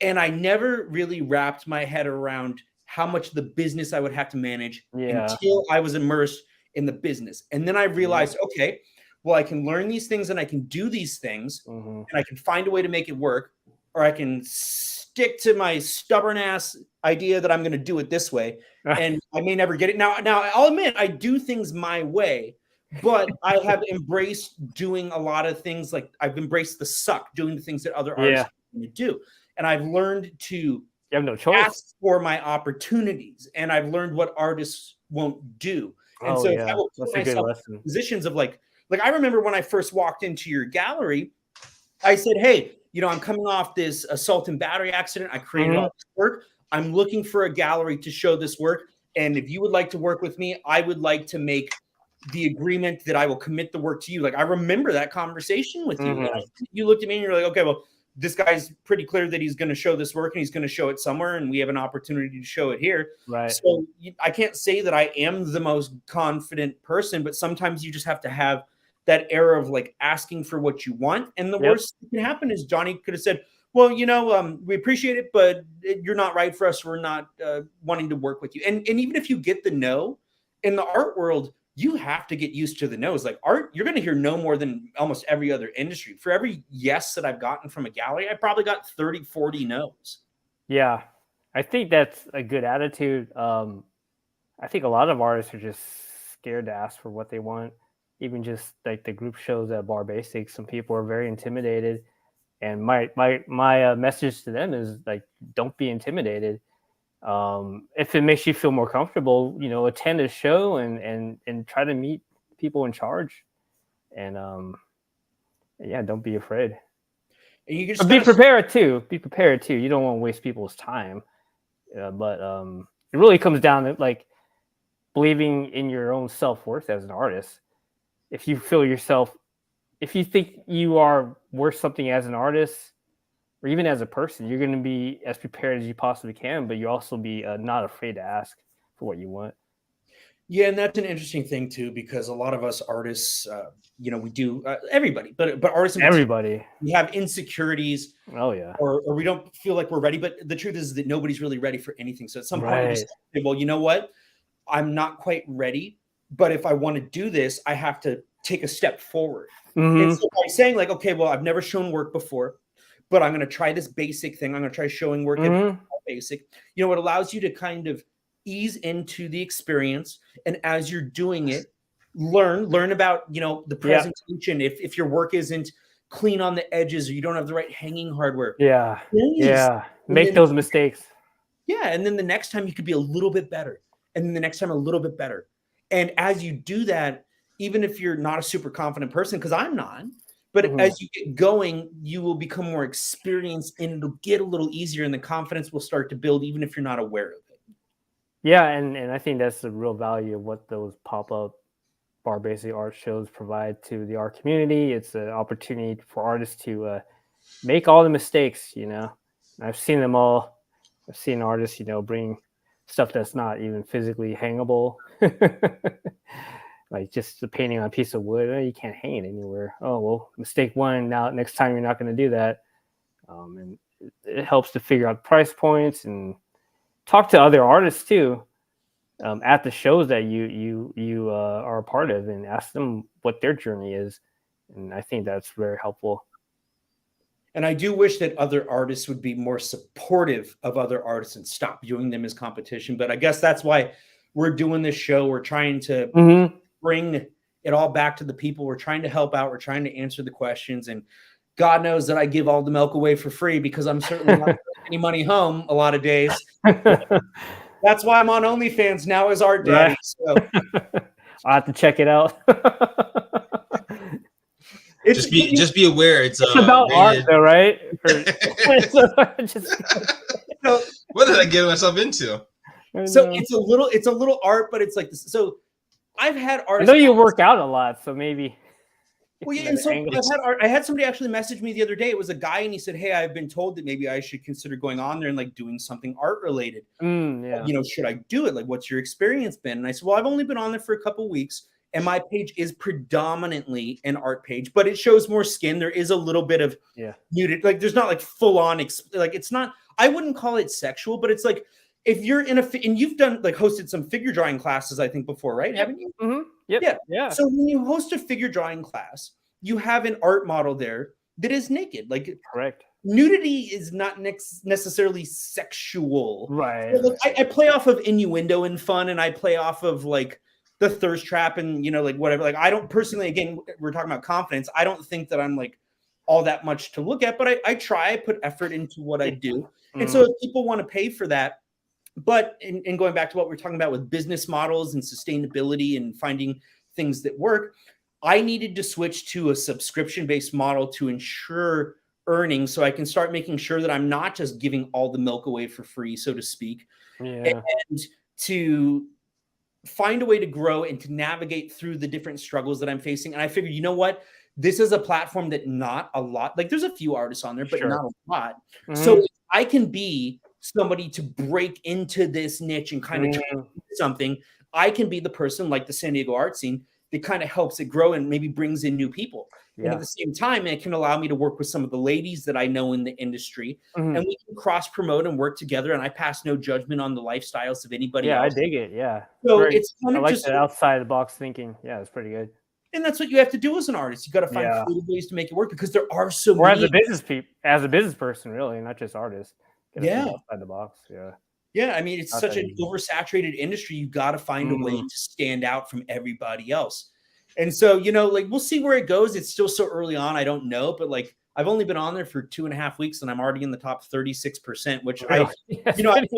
And I never really wrapped my head around how much the business I would have to manage until I was immersed in the business. And then I realized, okay, well, I can learn these things and I can do these things and I can find a way to make it work, or I can stick to my stubborn ass idea that I'm going to do it this way. And I may never get it. Now I'll admit I do things my way, but I have embraced doing a lot of things. Like I've embraced the suck, doing the things that other artists do. And I've learned to have no choice. Ask for my opportunities. And I've learned what artists won't do. And so if I will put myself in positions of like I remember when I first walked into your gallery, I said, hey, I'm coming off this assault and battery accident. I created all this work. I'm looking for a gallery to show this work. And if you would like to work with me, I would like to make the agreement that I will commit the work to you. Like, I remember that conversation with you. And you looked at me and you're like, okay, well, this guy's pretty clear that he's going to show this work and he's going to show it somewhere. And we have an opportunity to show it here. Right. So I can't say that I am the most confident person, but sometimes you just have to have that era of like asking for what you want. And the worst that can happen is Johnny could have said, well, we appreciate it, but you're not right for us. We're not wanting to work with you. And even if you get the no in the art world, you have to get used to the no's. Like art, you're going to hear no more than almost every other industry. For every yes that I've gotten from a gallery, I probably got 30, 40 no's. Yeah, I think that's a good attitude. I think a lot of artists are just scared to ask for what they want. Even just like the group shows at Bar Basics, some people are very intimidated. And my message to them is like, don't be intimidated. If it makes you feel more comfortable, attend a show and try to meet people in charge. And don't be afraid. And you just be prepared too. Be prepared too. You don't want to waste people's time. But it really comes down to like believing in your own self-worth as an artist. If you think you are worth something as an artist or even as a person, you're going to be as prepared as you possibly can, but you also be not afraid to ask for what you want. Yeah, and that's an interesting thing too, because a lot of us artists, we do everybody, but artists, everybody, we have insecurities. Oh yeah, or we don't feel like we're ready. But the truth is that nobody's really ready for anything. So at some point, you just say, well, you know what? I'm not quite ready, but if I want to do this, I have to take a step forward. And so by saying like, okay, well, I've never shown work before, but I'm going to try this basic thing. I'm going to try showing work at basic. It allows you to kind of ease into the experience. And as you're doing it, learn about, the presentation. If your work isn't clean on the edges or you don't have the right hanging hardware. Make those mistakes. Yeah. And then the next time you could be a little bit better. And then the next time a little bit better. And as you do that, even if you're not a super confident person, because I'm not, but as you get going, you will become more experienced and it'll get a little easier and the confidence will start to build even if you're not aware of it. Yeah, and I think that's the real value of what those pop-up Bar Basic art shows provide to the art community. It's an opportunity for artists to make all the mistakes, I've seen them all. I've seen artists, bring stuff that's not even physically hangable. Like just the painting on a piece of wood, you can't hang it anywhere. Oh, well, mistake one. Now, next time you're not going to do that. And it helps to figure out price points and talk to other artists too at the shows that you are a part of and ask them what their journey is. And I think that's very helpful. And I do wish that other artists would be more supportive of other artists and stop viewing them as competition. But I guess that's why we're doing this show. We're trying to bring it all back to the people. We're trying to help out. We're trying to answer the questions. And God knows that I give all the milk away for free because I'm certainly not bringing any money home a lot of days. That's why I'm on OnlyFans now as Art Daddy. So. I'll have to check it out. Just be aware. It's about art, though, right? What did I get myself into? So it's a little art, but it's like this. So I've had artists. I know you work out a lot, so maybe. Well, yeah, and so I had somebody actually message me the other day. It was a guy, and he said, "Hey, I've been told that maybe I should consider going on there and like doing something art related. Should I do it? Like, what's your experience been?" And I said, "Well, I've only been on there for a couple weeks, and my page is predominantly an art page, but it shows more skin. There is a little bit of muted, like there's not like full on, like it's not. I wouldn't call it sexual, but it's like." If you're in and you've done like hosted some figure drawing classes, I think before, right? Haven't you? Yep. Yeah. So when you host a figure drawing class, you have an art model there that is naked. Like correct. Nudity is not necessarily sexual. Right. So, like, I play off of innuendo and fun, and I play off of like the thirst trap and like whatever. Like I don't personally, again, we're talking about confidence. I don't think that I'm like all that much to look at, but I try, I put effort into what I do. And so if people want to pay for that, but in going back to what we're talking about with business models and sustainability and finding things that work, I needed to switch to a subscription-based model to ensure earnings, so I can start making sure that I'm not just giving all the milk away for free, so to speak, Yeah. and to find a way to grow and to navigate through the different struggles that I'm facing. And I figured, you know what? This is a platform that not a lot, like there's a few artists on there, but Sure. not a lot. Mhm. So if I can be somebody to break into this niche and kind of turn it into something, I can be the person like the San Diego art scene that kind of helps it grow and maybe brings in new people. And at the same time, it can allow me to work with some of the ladies that I know in the industry, and we can cross promote and work together. And I pass no judgment on the lifestyles of anybody else. I dig it. Yeah. So Very, it's kind I of like just the outside the box thinking. Yeah, it's pretty good. and that's what you have to do as an artist. You got to find creative ways to make it work because there are so or many. As a business person, really, not just artist. Think outside the box. Yeah. Yeah, I mean, it's such an oversaturated industry. You got to find a way to stand out from everybody else. And so, you know, like we'll see where it goes. It's still so early on. I don't know, but like I've only been on there for 2.5 weeks and I'm already in the top 36%, which I feel like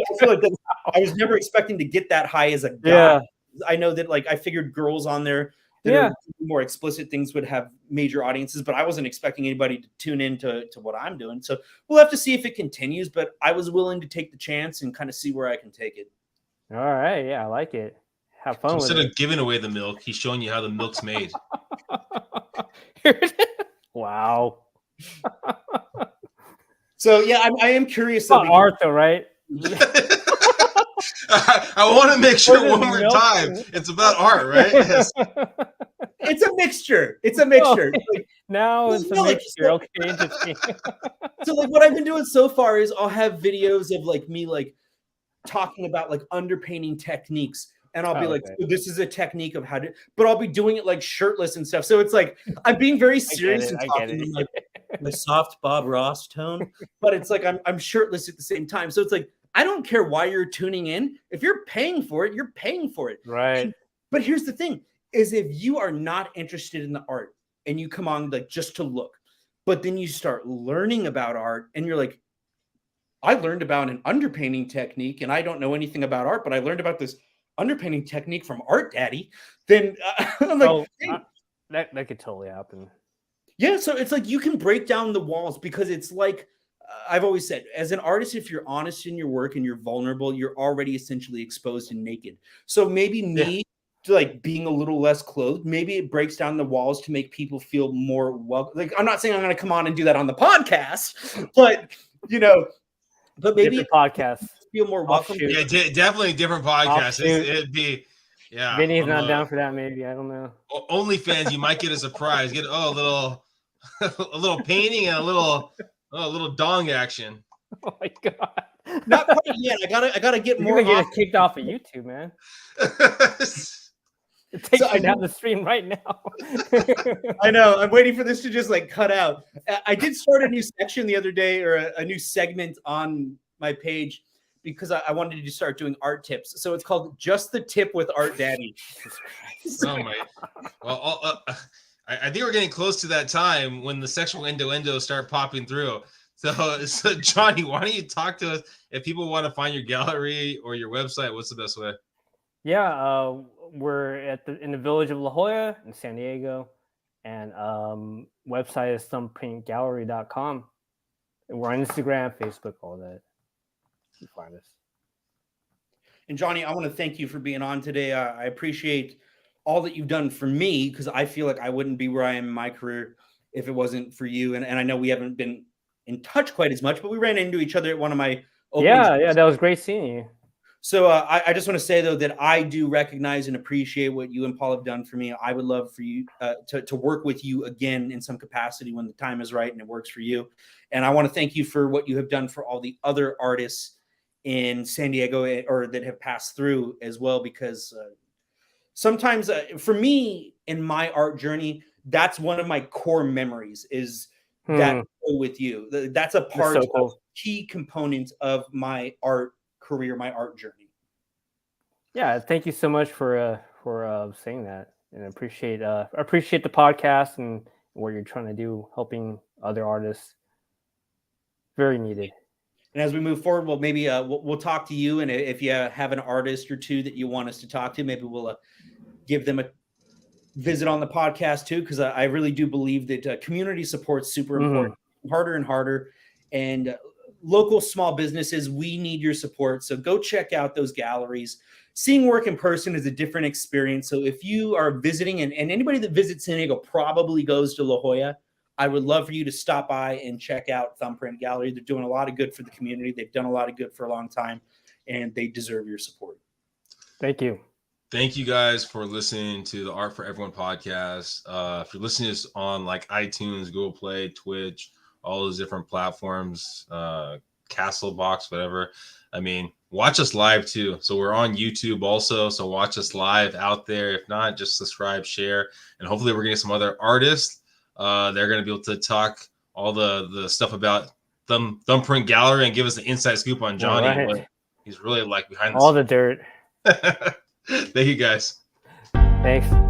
I was never expecting to get that high as a guy. Yeah. I know that like I figured girls on there that are more explicit things would have major audiences, but I wasn't expecting anybody to tune in to what I'm doing. So we'll have to see if it continues, but I was willing to take the chance and kind of see where I can take it. All right. Yeah, I like it. Have fun Instead with of giving away the milk, he's showing you how the milk's made. Wow. So yeah, I am curious. It's about art though, right? I want to make sure one more time. It's about art, right? Yes. It's a mixture. It's a mixture. Like, now it's a mixture. Okay, interesting. So like what I've been doing so far is I'll have videos of like me like talking about like underpainting techniques. And I'll be like, so this is a technique of how to, but I'll be doing it like shirtless and stuff. So it's like, I'm being very serious and talking in like the soft Bob Ross tone, but it's like, I'm shirtless at the same time. So it's like, I don't care why you're tuning in. If you're paying for it, you're paying for it. Right. But here's the thing is if you are not interested in the art and you come on like just to look, but then you start learning about art and you're like, I learned about an underpainting technique and I don't know anything about art, but I learned about this underpainting technique from Art Daddy, then I'm like, that could totally happen. Yeah, so it's like you can break down the walls because it's like I've always said, as an artist, if you're honest in your work and you're vulnerable, you're already essentially exposed and naked. So maybe me like being a little less clothed, maybe it breaks down the walls to make people feel more welcome. Like I'm not saying I'm going to come on and do that on the podcast, but you know, but maybe podcast. Feel more welcome. Yeah, definitely different podcasts. It'd be, yeah. Vinny's not down for that. Maybe I don't know. OnlyFans, you might get a surprise. Get a little painting and a little dong action. Oh my god! Not quite yet. I gotta get more. You're gonna get kicked off of YouTube, man. It takes me down the stream right now. I know. I'm waiting for this to just like cut out. I did start a new section the other day, or a new segment on my page. Because I wanted to start doing art tips. So it's called Just the Tip with Art Daddy. Oh my. Well, I think we're getting close to that time when the sexual innuendos start popping through. So Johnny, why don't you talk to us if people want to find your gallery or your website? What's the best way? Yeah, we're in the Village of La Jolla in San Diego. And website is thumbprintgallery.com. We're on Instagram, Facebook, all that. You find us. And Johnny, I want to thank you for being on today. I appreciate all that you've done for me because I feel like I wouldn't be where I am in my career if it wasn't for you. And I know we haven't been in touch quite as much, but we ran into each other at one of my openings. Yeah, that was great seeing you. So I just want to say, though, that I do recognize and appreciate what you and Paul have done for me. I would love for you to work with you again in some capacity when the time is right and it works for you. And I want to thank you for what you have done for all the other artists in San Diego or that have passed through as well, because sometimes for me in my art journey, that's one of my core memories is that with you. That's a part of key component of my art career, my art journey. Yeah, thank you so much for saying that, and I appreciate the podcast and what you're trying to do, helping other artists. Very needed. And as we move forward, well, maybe we'll talk to you. And if you have an artist or two that you want us to talk to, maybe we'll give them visit on the podcast too, because I really do believe that community support is super important, harder and harder. And local small businesses, we need your support. So go check out those galleries. Seeing work in person is a different experience. So if you are visiting, and anybody that visits San Diego probably goes to La Jolla, I would love for you to stop by and check out Thumbprint Gallery. They're doing a lot of good for the community. They've done a lot of good for a long time, and they deserve your support. Thank you. Thank you guys for listening to the Art for Everyone podcast. If you're listening to this on like iTunes, Google Play, Twitch, all those different platforms, Castbox, whatever. I mean, watch us live too. So we're on YouTube also. So watch us live out there. If not, just subscribe, share, and hopefully we're getting some other artists. They're going to be able to talk all the stuff about Thumbprint Gallery and give us an inside scoop on Johnny. Right. He's really like behind all the dirt. Thank you guys. Thanks.